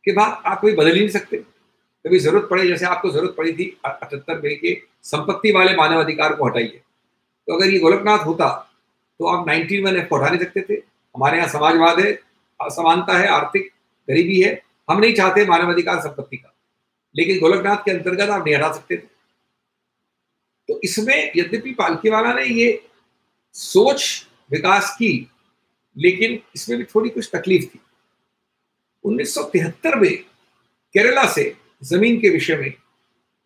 कि बात आप कोई बदल ही नहीं सकते। कभी जरूरत पड़े, जैसे आपको जरूरत पड़ी थी 78 में कि संपत्ति वाले मानव अधिकार को हटाइए, तो अगर ये गोलकनाथ होता तो आप 91F को हटा नहीं सकते थे। हमारे यहाँ समाजवाद है, असमानता है, आर्थिक गरीबी है, हम नहीं चाहते मानव अधिकार संपत्ति का, लेकिन गोलकनाथ के अंतर्गत आप नहीं हटा सकते थे। तो इसमें यद्यपि पालकीवाला ने ये सोच विकास की, लेकिन इसमें भी थोड़ी कुछ तकलीफ थी। 1973 में केरला से जमीन के विषय में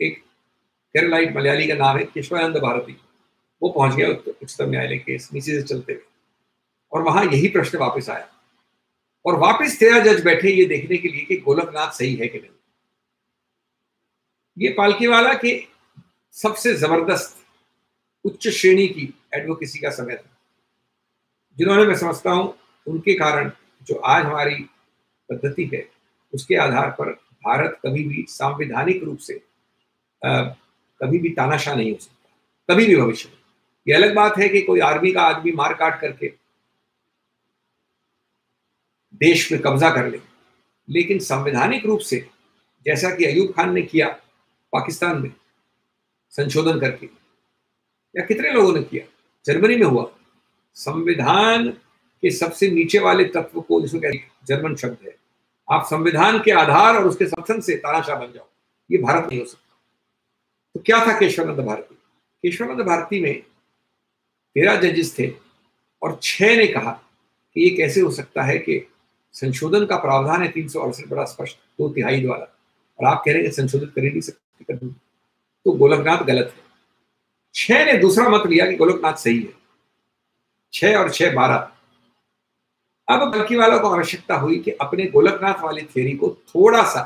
एक केरलाइट मलयाली का नाम है केशवानंद भारती, वो पहुंच गया उच्चतम न्यायालय के नीचे से चलते हुए, और वहां यही प्रश्न वापस आया, और वापस 13 जज बैठे ये देखने के लिए कि गोलकनाथ सही है कि नहीं। ये पालकीवाला के सबसे जबरदस्त उच्च श्रेणी की एडवोकेसी का समय था, जिन्होंने, मैं समझता हूं, उनके कारण जो आज हमारी पद्धति है उसके आधार पर भारत कभी भी सांवैधानिक रूप से कभी भी तानाशाह नहीं हो सकता, कभी भी भविष्य में। यह अलग बात है कि कोई आर्मी का आदमी मार काट करके देश में कब्जा कर ले, लेकिन संवैधानिक रूप से जैसा कि अयूब खान ने किया पाकिस्तान में संशोधन करके, या कितने लोगों ने किया, जर्मनी में हुआ, संविधान के सबसे नीचे वाले तत्व को, जिसको जर्मन शब्द है, आप संविधान के आधार और उसके समर्थन से तानाशाह बन जाओ, ये भारत नहीं हो सकता। तो क्या था केशवानंद भारती? केशवानंद भारती में 13 जजेस थे और 6 ने कहा कि ये कैसे हो सकता है कि संशोधन का प्रावधान है 368 बड़ा स्पष्ट 2/3 वाला, और आप कह रहे हैं संशोधित कर ही नहीं सकते, तो गोलकनाथ गलत है। 6 ने दूसरा मत लिया कि गोलकनाथ सही है। 6 और 6 12। अब बल्कीवाला को आवश्यकता हुई कि अपने गोलकनाथ वाली थ्योरी को थोड़ा सा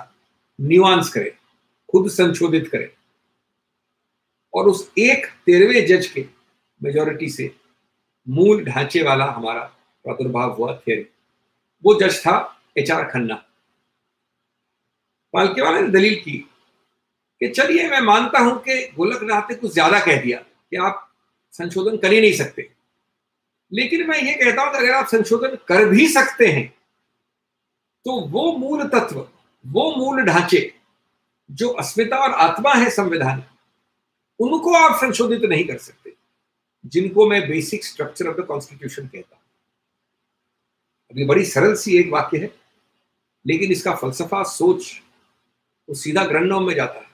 न्यूआंस करे, खुद संशोधित करे, और उस एक 13वें जज के मेजॉरिटी से मूल ढांचे वाला हमारा प्रादुर्भाव हुआ थ्योरी। वो जज था एचआर खन्ना। बल्कीवाला ने दलील की कि चलिए मैं मानता हूं कि गोलकनाथ ने कुछ ज्यादा कह दिया कि आप संशोधन कर ही नहीं सकते, लेकिन मैं ये कहता हूं कि अगर आप संशोधन कर भी सकते हैं तो वो मूल तत्व, वो मूल ढांचे जो अस्मिता और आत्मा है संविधान, उनको आप संशोधित नहीं कर सकते, जिनको मैं basic structure of the constitution कहता हूं। अभी बड़ी सरल सी एक वाक्य है, लेकिन इसका फलसफा, सोच वो सीधा ग्रंथों में जाता है।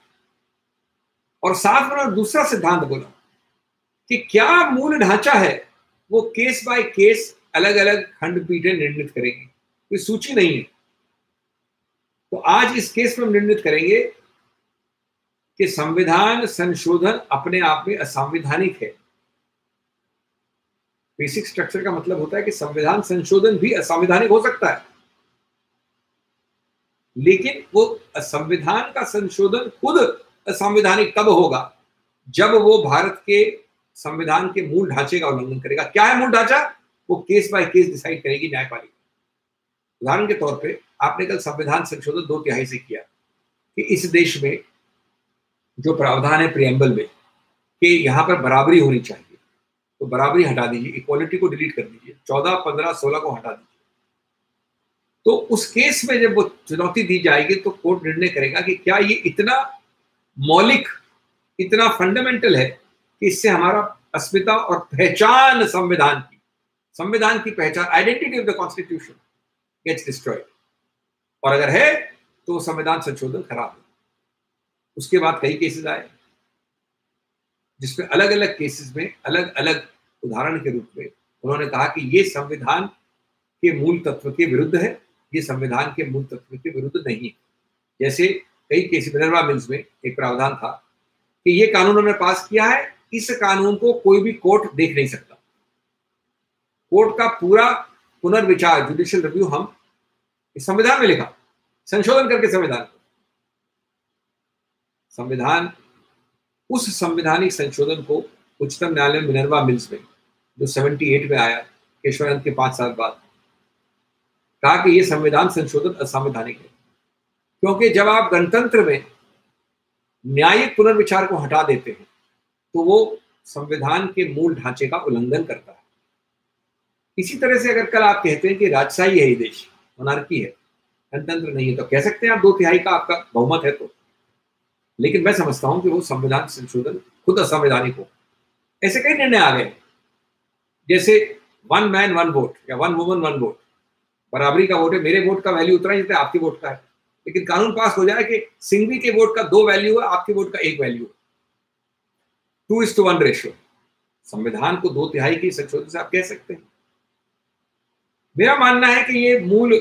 और साथ में उन्होंने दूसरा सिद्धांत बोला कि क्या मूल ढांचा है वो केस बाय केस अलग अलग खंडपीठें निर्णित करेंगी, कोई सूची नहीं है। तो आज इस केस में हम निर्णित करेंगे कि संविधान संशोधन अपने आप में असंवैधानिक है। बेसिक स्ट्रक्चर का मतलब होता है कि संविधान संशोधन भी असंवैधानिक हो सकता है, लेकिन वो संविधान का संशोधन खुद असंवैधानिक तब होगा जब वो भारत के संविधान के मूल ढांचे का उल्लंघन करेगा। क्या है मूल ढांचा? वो केस बाय केस डिसाइड करेगी न्यायपालिका। उदाहरण के तौर पे आपने कल संविधान संशोधन 2/3 से किया कि इस देश में जो प्रावधान है प्रियम्बल में कि यहां पर बराबरी होनी चाहिए, तो बराबरी हटा दीजिए, इक्वालिटी को डिलीट कर दीजिए, 14, 15, 16 को हटा दीजिए। तो उस केस में जब वो चुनौती दी जाएगी तो कोर्ट निर्णय करेगा कि क्या ये इतना मौलिक, इतना फंडामेंटल है कि इससे हमारा अस्मिता और पहचान संविधान की पहचान, identity of the constitution gets destroyed. और अगर है तो संविधान संशोधन खराब है। उसके बाद कई केसेस आए जिसमें अलग अलग केसेस में अलग अलग उदाहरण के रूप में उन्होंने कहा कि ये संविधान के मूल तत्व के विरुद्ध है, ये संविधान के मूल तत्व के विरुद्ध नहीं है। जैसे कई केस, मिनर्वा मिल्स में एक प्रावधान था कि ये कानून हमने पास किया है, इस कानून को कोई भी कोर्ट देख नहीं सकता। कोर्ट का पूरा पुनर्विचार, जुडिशियल रिव्यू हम इस संविधान में लिखा, संशोधन करके संविधान उस संवैधानिक संशोधन को उच्चतम न्यायालय में मिनर्वा मिल्स में जो 78 में आया, केशवानंद के 5 साल बाद, कहा कि यह संविधान संशोधन असंवैधानिक है, क्योंकि जब आप गणतंत्र में न्यायिक पुनर्विचार को हटा देते हैं तो वो संविधान के मूल ढांचे का उल्लंघन करता है। इसी तरह से अगर कल आप कहते हैं कि राजशाही है ये देश, मोनार्की है, गणतंत्र नहीं है, तो कह सकते हैं आप 2/3 का आपका बहुमत है तो, लेकिन मैं समझता हूं कि वो संविधान संशोधन खुद असंवैधानिक हो। ऐसे कई निर्णय आ गए, जैसे 1 मैन 1 वोट या 1 वुमन 1 वोट, बराबरी का वोट है, मेरे वोट का वैल्यू उतना ही जितना आपके वोट का है, लेकिन कानून पास हो जाए कि सिंघवी के वोट का 2 वैल्यू है, आपके वोट का 1 वैल्यू है, 2:1 रेशियो। संविधान को 2/3 की संशोधन से आप कह सकते हैं। मेरा मानना है कि ये मूल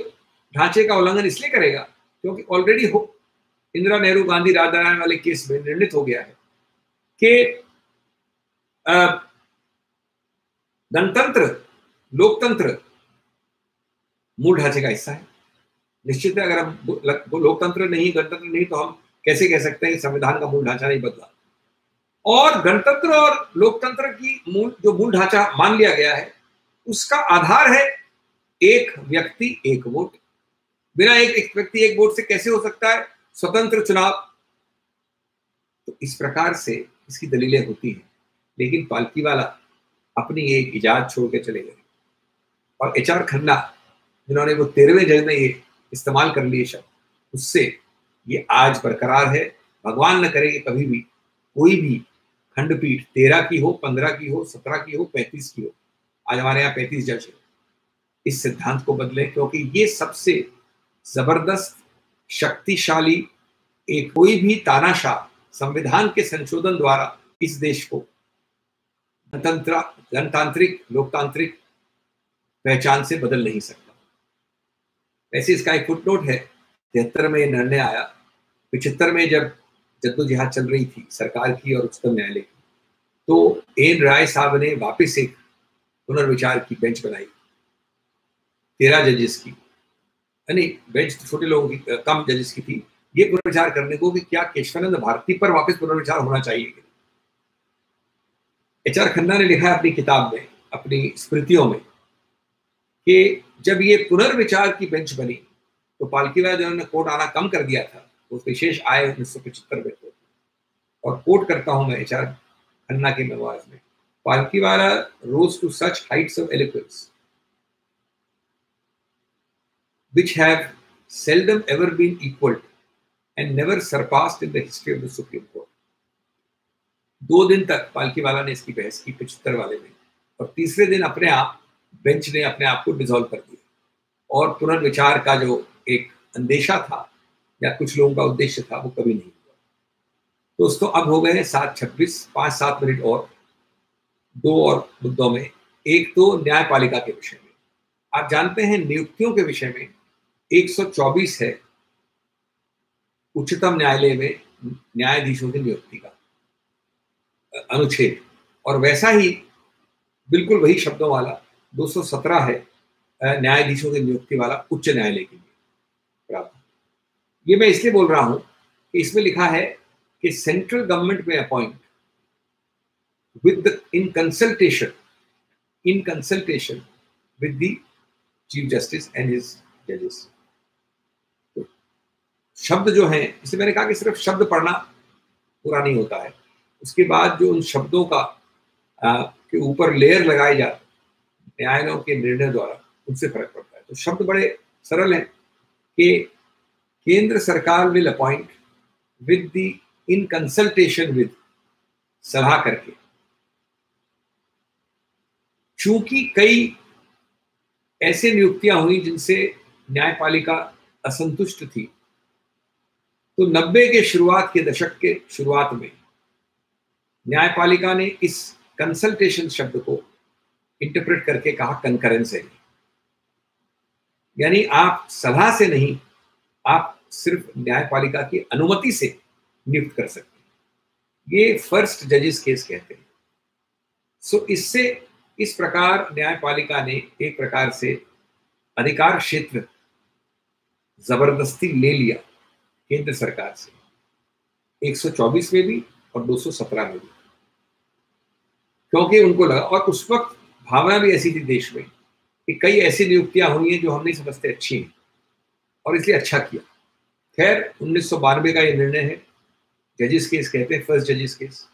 ढांचे का उल्लंघन इसलिए करेगा क्योंकि ऑलरेडी इंदिरा नेहरू गांधी राजनारायण वाले केस में निर्णित हो गया है कि गणतंत्र, लोकतंत्र मूल ढांचे का हिस्सा है। निश्चित है, अगर हम लोकतंत्र नहीं, गणतंत्र नहीं, तो हम कैसे कह सकते हैं कि संविधान का मूल ढांचा नहीं बदला। और गणतंत्र और लोकतंत्र की जो मूल ढांचा मान लिया गया है, उसका आधार है एक व्यक्ति एक वोट। बिना एक व्यक्ति एक वोट से कैसे हो सकता है स्वतंत्र चुनाव? तो इस प्रकार से इसकी दलीलें होती हैं, लेकिन पालकीवाला अपनी एक इजाद छोड़ के चले गए। और एचआर खन्ना, जिन्होंने वो 13वें जज ने ये इस्तेमाल कर लिए शब्द, उससे ये आज बरकरार है। भगवान न करे कि कभी भी कोई भी खंडपीठ 13 की हो, 15 की हो, 17 की हो, 35 की हो, आज हमारे यहाँ 35 जज है, इस सिद्धांत को बदले, क्योंकि ये सबसे जबरदस्त, शक्तिशाली, एक कोई भी तानाशाह संविधान के संशोधन द्वारा इस देश को गणतांत्रिक, लोकतांत्रिक पहचान से बदल नहीं सकता। ऐसे इसका एक फुटनोट है, 73 में निर्णय आया, 75 में जब जद्दोजहद चल रही थी सरकार की और उच्चतम न्यायालय की, तो एन राय साहब ने वापस एक पुनर्विचार की बेंच बनाई। 13 जजेस की, यानी बेंच छोटे लोगों की, कम जजेस की थी, ये पुनर्विचार करने को कि क्या केशवानंद भारती पर वापस पुनर्विचार होना चाहिए। एच.आर. खन्ना ने लिखा है अपनी किताब में, अपनी स्मृतियों में, कि जब ये पुनर्विचार की बेंच बनी तो पालकीवाला जिन्होंने कोर्ट आना कम कर दिया था, वो विशेष आए 1975 में। और कोट करता हूं मैं एच.आर. खन्ना के मेमोइर्स में, Palkhivala rose to such heights of eloquence which have seldom ever been equaled and never surpassed in the history of the Supreme Court. 2 दिन तक पालकीवाला ने इसकी बहस की 75 वाले में, और तीसरे दिन अपने आप बेंच ने अपने आप को डिसॉल्व कर दिया, और पुनर्विचार का जो एक अंदेशा था या कुछ लोगों का उद्देश्य था वो कभी नहीं हुआ। दोस्तों, अब हो गए 7:26, 5-7 मिनट और, 2 और मुद्दों में। एक तो न्यायपालिका के विषय में, आप जानते हैं नियुक्तियों के विषय में 124 है उच्चतम न्यायालय में न्यायाधीशों की नियुक्ति का अनुच्छेद, और वैसा ही बिल्कुल वही शब्दों वाला 217 है न्यायाधीशों की नियुक्ति वाला उच्च न्यायालय के लिए प्रावधान। ये मैं इसलिए बोल रहा हूं कि इसमें लिखा है कि सेंट्रल गवर्नमेंट में appoint with in consultation with the chief justice and his जजेस। शब्द जो हैं, इससे मैंने कहा कि सिर्फ शब्द पढ़ना पूरा नहीं होता है, उसके बाद जो उन शब्दों का के ऊपर लेयर लगाए जाते न्यायालयों के निर्णय द्वारा, उनसे फर्क पड़ता है। तो शब्द बड़े सरल हैं कि केंद्र सरकार will appoint with the in consultation with, सलाह करके। चूंकि कई ऐसे नियुक्तियां हुई जिनसे न्यायपालिका असंतुष्ट थी, तो 90 के शुरुआत के दशक के शुरुआत में न्यायपालिका ने इस कंसल्टेशन शब्द को इंटरप्रेट करके कहा कंकरेंस है, यानी आप सलाह से नहीं, आप सिर्फ न्यायपालिका की अनुमति से नियुक्त कर सकते हैं। ये फर्स्ट जजेस केस कहते हैं। सो इससे इस प्रकार न्यायपालिका ने एक प्रकार से अधिकार क्षेत्र जबरदस्ती ले लिया केंद्र सरकार से, 124 में भी और 217 में भी, क्योंकि उनको लगा, और उस वक्त भावना भी ऐसी थी देश में कि कई ऐसी नियुक्तियां हुई हैं जो हम नहीं समझते अच्छी हैं, और इसलिए अच्छा किया। खैर 1992 का ये निर्णय है, जजेस केस कहते हैं, फर्स्ट जजेस केस।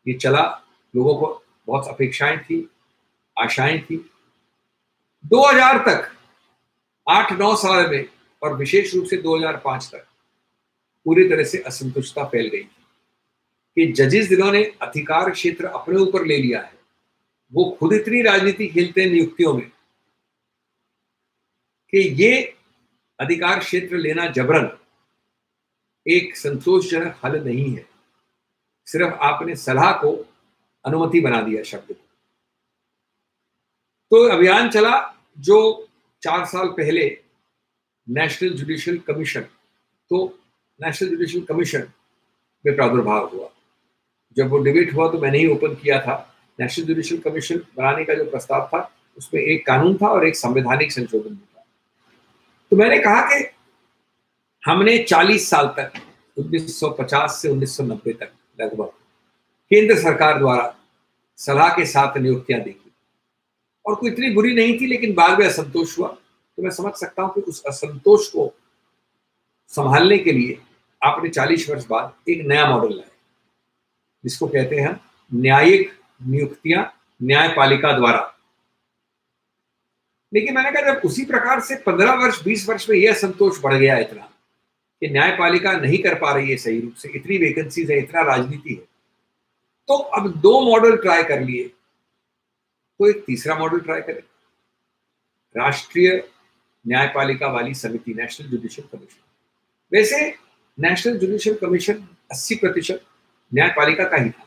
ये चला, लोगों को बहुत अपेक्षाएं थी, आशाएं थी। 2000 तक 8-9 साल में, और विशेष रूप से 2005 तक पूरी तरह से असंतुष्टता फैल गई थी कि जजेस जिन्होंने अधिकार क्षेत्र अपने ऊपर ले लिया है, वो खुद इतनी राजनीति खेलते हैं नियुक्तियों में कि ये अधिकार क्षेत्र लेना जबरन एक संतोषजनक हल नहीं है। सिर्फ आपने सलाह को अनुमति बना दिया शब्द को। तो अभियान चला जो 4 साल पहले नेशनल जुडिशियल कमीशन, तो नेशनल जुडिशियल कमीशन में प्रादुर्भाव हुआ। जब वो डिबेट हुआ तो मैंने ही ओपन किया था। नेशनल जुडिशियल कमीशन बनाने का जो प्रस्ताव था, उसमें एक कानून था और एक संवैधानिक संशोधन भी था। तो मैंने कहा कि हमने 40 साल तक, 1950 से 1990 तक लगभग, केंद्र सरकार द्वारा सलाह के साथ नियुक्तियां देखी, और कोई इतनी बुरी नहीं थी, लेकिन बाद में असंतोष हुआ। तो मैं समझ सकता हूं कि उस असंतोष को संभालने के लिए आपने 40 वर्ष बाद एक नया मॉडल लाया, जिसको कहते हैं न्यायिक नियुक्तियां न्यायपालिका द्वारा। लेकिन मैंने कहा, जब उसी प्रकार से 15 वर्ष 20 वर्ष में यह असंतोष बढ़ गया इतना कि न्यायपालिका नहीं कर पा रही है सही रूप से, इतनी वैकेंसीज है, इतना राजनीति है, तो अब 2 मॉडल ट्राई कर लिए, तो एक तीसरा मॉडल ट्राई करें, राष्ट्रीय न्यायपालिका वाली समिति, नेशनल जुडिशियल कमीशन। वैसे नेशनल जुडिशियल कमीशन 80% न्यायपालिका का ही था,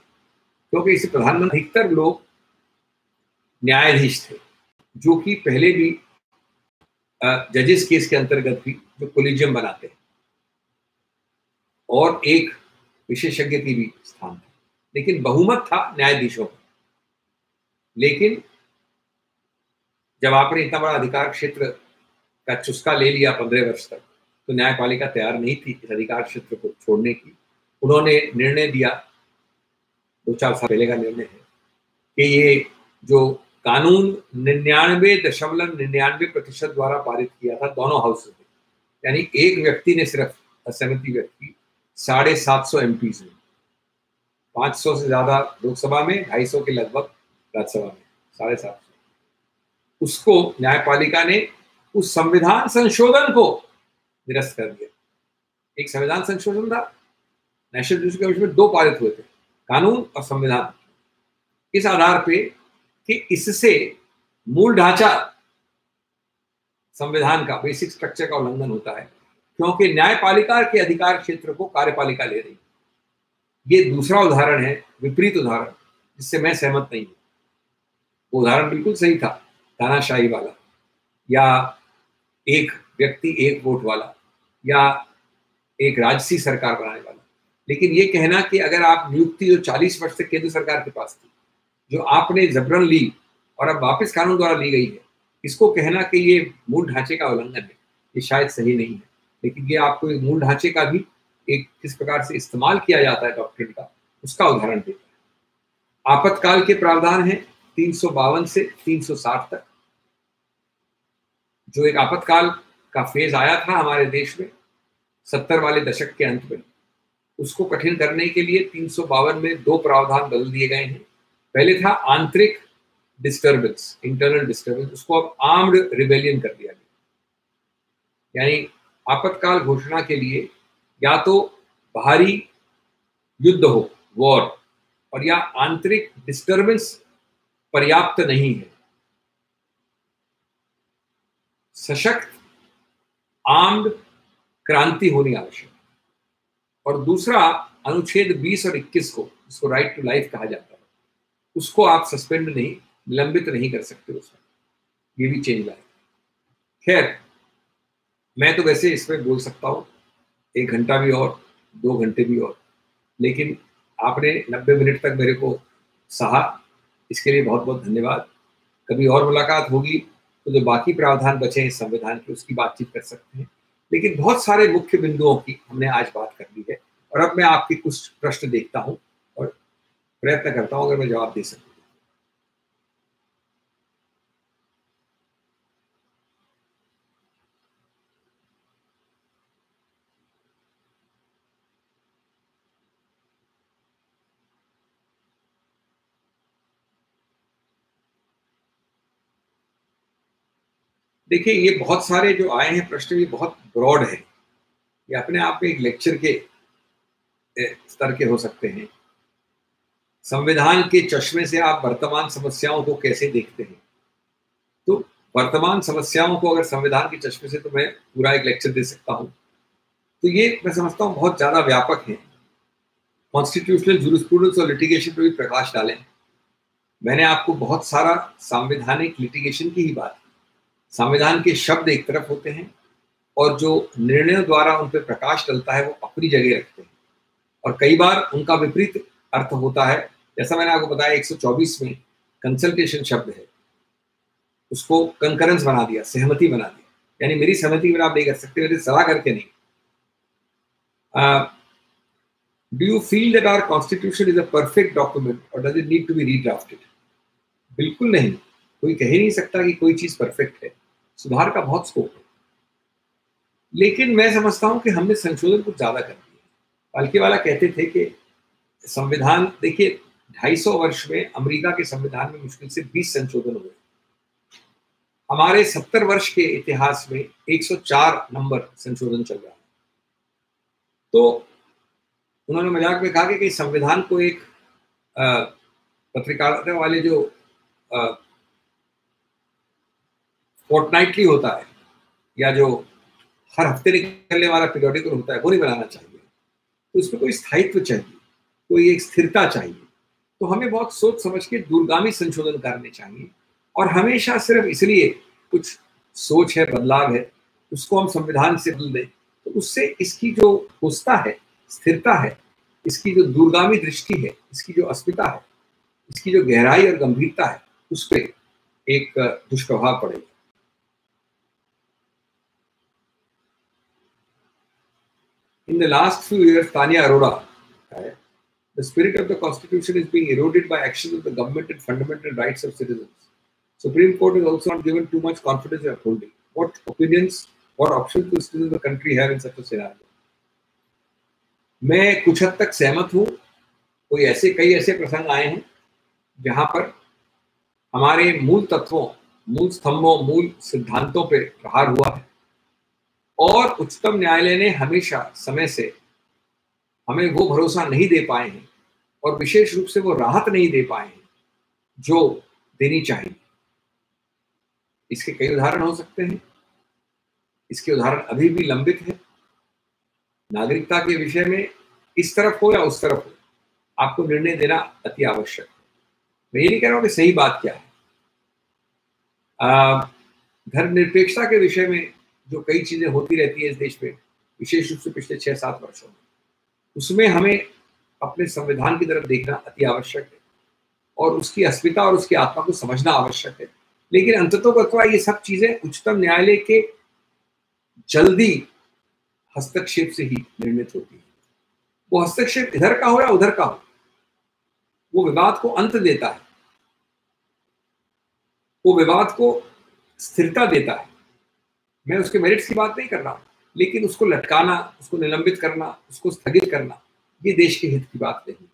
क्योंकि इसे प्रधानमंत्री, अधिकतर लोग न्यायाधीश थे, जो कि पहले भी जजेस केस के अंतर्गत भी जो कोलिजियम बनाते हैं, और एक विशेषज्ञ की भी स्थान था, लेकिन बहुमत था न्यायाधीशों का। लेकिन जब आपने इतना बड़ा अधिकार क्षेत्र का चुस्का ले लिया 15 वर्ष तक, तो न्यायपालिका तैयार नहीं थी इस अधिकार क्षेत्र को छोड़ने की। उन्होंने निर्णय दिया, 2-4 साल पहले का निर्णय है, कि ये जो कानून 99.99% द्वारा पारित किया था दोनों हाउस में, यानी एक व्यक्ति ने सिर्फ असहमति व्यक्त की 750 एमपीज में, 500 से ज्यादा लोकसभा में, 250 के लगभग राज्यसभा में, 750, उसको न्यायपालिका ने उस संविधान संशोधन को निरस्त कर दिया। एक संविधान संशोधन था, नेशनल जुडिशल कमीशन में 2 पारित हुए थे, कानून और संविधान, इस आधार पे कि इससे मूल ढांचा संविधान का, बेसिक स्ट्रक्चर का उल्लंघन होता है, क्योंकि न्यायपालिका के अधिकार क्षेत्र को कार्यपालिका ले रही। ये दूसरा उदाहरण है, विपरीत उदाहरण, जिससे मैं सहमत नहीं हूं। वो उदाहरण बिल्कुल सही था, तानाशाही वाला, या एक व्यक्ति एक वोट वाला, या एक राजसी सरकार बनाने वाला। लेकिन ये कहना कि अगर आप नियुक्ति जो 40 वर्ष से केंद्र सरकार के पास थी, जो आपने जबरन ली और अब वापस कानून द्वारा ली गई है, इसको कहना कि ये मूल ढांचे का उल्लंघन है, ये शायद सही नहीं है। लेकिन ये आपको एक मूल ढांचे का भी एक किस प्रकार से इस्तेमाल किया जाता है डॉक्ट्रिन का, उसका उदाहरण देता है। आपातकाल के प्रावधान है 352 से 360 तक। जो एक आपातकाल का फेज आया था हमारे देश में 70 वाले दशक के अंत में, उसको कठिन करने के लिए 352 में 2 प्रावधान बदल दिए गए हैं। पहले था आंतरिक डिस्टर्बेंस, इंटरनल डिस्टर्बेंस, उसको अब आर्म्ड रिबेलियन कर दिया गया। यानी आपातकाल घोषणा के लिए या तो बाहरी युद्ध हो, वॉर, और या आंतरिक डिस्टर्बेंस पर्याप्त नहीं है, सशक्त आर्म्ड क्रांति होनी आवश्यक। और दूसरा अनुच्छेद 20 और 21 को, जिसको राइट टू लाइफ कहा जाता है, उसको आप सस्पेंड नहीं, निलंबित नहीं कर सकते उसमें, ये भी चेंज लाए। खैर, मैं तो वैसे इसमें बोल सकता हूँ 1 घंटा भी और 2 घंटे भी और, लेकिन आपने 90 मिनट तक मेरे को सहा, इसके लिए बहुत बहुत धन्यवाद। कभी और मुलाकात होगी तो जो बाकी प्रावधान बचे हैं संविधान के, उसकी बातचीत कर सकते हैं। लेकिन बहुत सारे मुख्य बिंदुओं की हमने आज बात कर ली है, और अब मैं आपकी कुछ प्रश्न देखता हूं और प्रयत्न करता हूं अगर मैं जवाब दे सकूं। देखिए, ये बहुत सारे जो आए हैं प्रश्न, ये बहुत ब्रॉड है, ये अपने आप में एक लेक्चर के स्तर के हो सकते हैं। संविधान के चश्मे से आप वर्तमान समस्याओं को कैसे देखते हैं? तो वर्तमान समस्याओं को अगर संविधान के चश्मे से, तो मैं पूरा एक लेक्चर दे सकता हूं। तो ये मैं समझता हूं बहुत ज्यादा व्यापक है। कॉन्स्टिट्यूशनल जूरिस्प्रूडेंस और लिटिगेशन पर भी प्रकाश डालें। मैंने आपको बहुत सारा संवैधानिक लिटिगेशन की ही बात की। संविधान के शब्द एक तरफ होते हैं और जो निर्णयों द्वारा उन पर प्रकाश डलता है वो अपनी जगह रखते हैं, और कई बार उनका विपरीत अर्थ होता है। जैसा मैंने आपको बताया 124 में कंसल्टेशन शब्द है, उसको कंकरेंस बना दिया, सहमति बना दिया, यानी मेरी सहमति में आप नहीं कर सकते, मेरी सलाह करके नहीं। Do you feel that our constitution is a perfect document or does it need to be redrafted? बिल्कुल नहीं, कोई कह ही नहीं सकता कि कोई चीज परफेक्ट है, सुधार का बहुत स्कोप है। लेकिन मैं समझता हूं कि हमने संशोधन कुछ ज्यादा कर दिया। पालके वाला कहते थे कि संविधान, देखिए 250 वर्ष में अमेरिका के संविधान में मुश्किल से 20 संशोधन हुए। हमारे 70 वर्ष के इतिहास में 104 नंबर संशोधन चल रहा है। तो उन्होंने मजाक में कहा कि संविधान को एक पत्रकारिता वाले जो फोर्टनाइटली होता है, या जो हर हफ्ते निकलने वाला पीरियोडिकल होता है, वो नहीं बनाना चाहिए। तो इसमें कोई स्थायित्व चाहिए, कोई एक स्थिरता चाहिए। तो हमें बहुत सोच समझ के दूरगामी संशोधन करने चाहिए, और हमेशा सिर्फ इसलिए कुछ सोच है, बदलाव है, उसको हम संविधान से बदल दें, तो उससे इसकी जो ठोसता है, स्थिरता है, इसकी जो दूरगामी दृष्टि है, इसकी जो अस्मिता है, इसकी जो गहराई और गंभीरता है, उस पर एक दुष्प्रभाव पड़ेगा। In the last few years, Tanya Arora, the spirit of the Constitution is being eroded by actions of the government and fundamental rights of citizens. Supreme Court is also not given too much confidence in upholding. What opinions, what options do citizens of the country have in such a scenario? मैं कुछ हद तक सहमत हूँ। कई ऐसे प्रसंग आए हैं जहां पर हमारे मूल तत्वों, मूल स्तंभों, मूल सिद्धांतों पे प्रहार हुआ है और उच्चतम न्यायालय ने हमेशा समय से हमें वो भरोसा नहीं दे पाए हैं और विशेष रूप से वो राहत नहीं दे पाए हैं जो देनी चाहिए। इसके कई उदाहरण हो सकते हैं। इसके उदाहरण अभी भी लंबित है। नागरिकता के विषय में इस तरफ हो या उस तरफ हो, आपको निर्णय देना अति आवश्यक है। मैं ये नहीं कह रहा हूं कि सही बात क्या है। धर्मनिरपेक्षता के विषय में जो कई चीजें होती रहती है इस देश में, विशेष रूप से पिछले 6-7 वर्षों में, उसमें हमें अपने संविधान की तरफ देखना अति आवश्यक है और उसकी अस्मिता और उसकी आत्मा को समझना आवश्यक है। लेकिन अंततोगत्वा ये सब चीजें उच्चतम न्यायालय के जल्दी हस्तक्षेप से ही निर्मित होती है। वो हस्तक्षेप इधर का हो या उधर का हो, वो विवाद को अंत देता है, वो विवाद को स्थिरता देता है। मैं उसके मेरिट्स की बात नहीं कर रहा हूं, लेकिन उसको लटकाना, उसको निलंबित करना, उसको स्थगित करना, ये देश के हित की बात नहीं।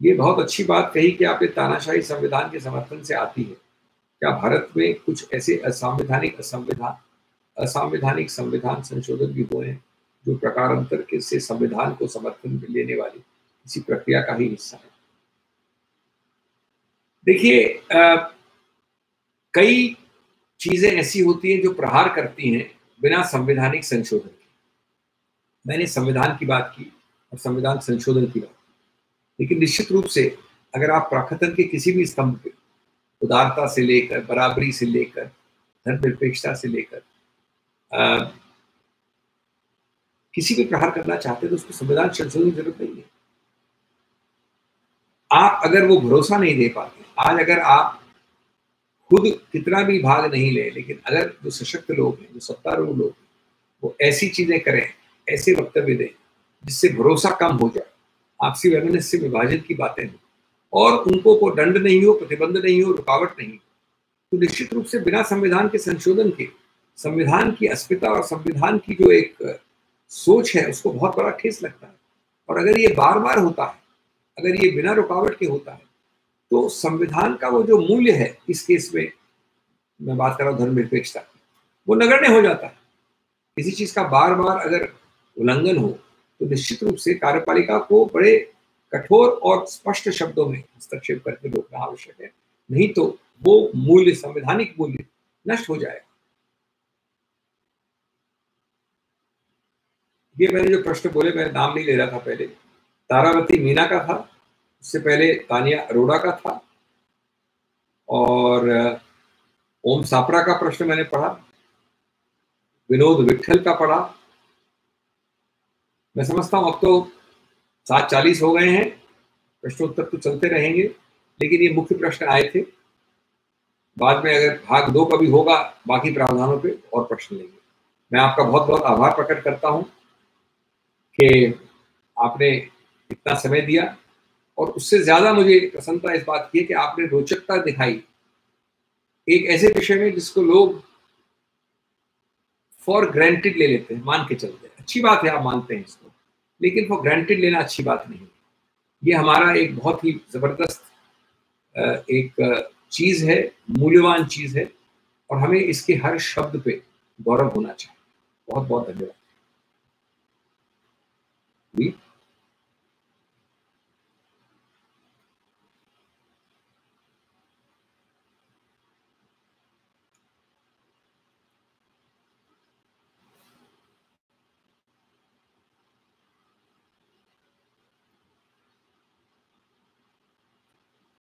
ये बहुत अच्छी बात कही कि आप ये तानाशाही संविधान के समर्थन से आती है। क्या भारत में कुछ ऐसे असांविधानिक संविधान संशोधन भी हुए हैं जो प्रकारांतर के से संविधान को समर्थन लेने वाली किसी प्रक्रिया का ही हिस्सा है? देखिए, कई चीजें ऐसी होती हैं जो प्रहार करती हैं बिना संवैधानिक संशोधन के। मैंने संविधान की बात की और संविधान संशोधन की बात की, लेकिन निश्चित रूप से अगर आप प्राकृतन के किसी भी स्तंभ पे, उदारता से लेकर, बराबरी से लेकर, धर्मनिरपेक्षता से लेकर किसी भी प्रहार करना चाहते हैं तो उसको संविधान संशोधन की जरूरत नहीं है। आप अगर वो भरोसा नहीं दे पाते, आज अगर आप खुद कितना भी भाग नहीं ले, लेकिन अगर जो सशक्त लोग हैं, जो सत्तारूढ़ लोग हैं, वो ऐसी चीजें करें, ऐसे वक्तव्य दें जिससे भरोसा कम हो जाए, आपसी वैमनस्य से विभाजन की बातें हो और उनको कोई दंड नहीं हो, प्रतिबंध नहीं हो, रुकावट नहीं, तो निश्चित रूप से बिना संविधान के संशोधन के संविधान की अस्मिता और संविधान की जो एक सोच है उसको बहुत बड़ा ठेस लगता है। और अगर ये बार बार होता है, अगर ये बिना रुकावट के होता है, तो संविधान का वो जो मूल्य है, इस केस में मैं बात कर रहा हूँ धर्मनिरपेक्षता, वो नगण्य हो जाता है। किसी चीज का बार बार अगर उल्लंघन हो तो निश्चित रूप से कार्यपालिका को बड़े कठोर और स्पष्ट शब्दों में हस्तक्षेप करके रोकना आवश्यक है, नहीं तो वो मूल्य, संवैधानिक मूल्य नष्ट हो जाएगा। ये मैंने जो प्रश्न बोले, मैं नाम नहीं ले रहा था पहले, तारावती मीना का था, उससे पहले तानिया अरोड़ा का था, और ओम सापरा का प्रश्न मैंने पढ़ा, विनोद विट्ठल का पढ़ा। मैं समझता हूं अब तो 7:40 हो गए हैं, प्रश्नोत्तर तो चलते रहेंगे, लेकिन ये मुख्य प्रश्न आए थे। बाद में अगर भाग 2 कभी होगा, बाकी प्रावधानों पे और प्रश्न लेंगे। मैं आपका बहुत बहुत आभार प्रकट करता हूं कि आपने इतना समय दिया, और उससे ज्यादा मुझे प्रसन्नता इस बात की है कि आपने रोचकता दिखाई एक ऐसे विषय में जिसको लोग फॉर ग्रांटेड ले लेते हैं, मान के चलते हैं। अच्छी बात है, आप मानते हैं इसको, लेकिन फॉर ग्रांटेड लेना अच्छी बात नहीं। ये हमारा एक बहुत ही जबरदस्त एक चीज है, मूल्यवान चीज है, और हमें इसके हर शब्द पे गौरव होना चाहिए। बहुत बहुत धन्यवाद।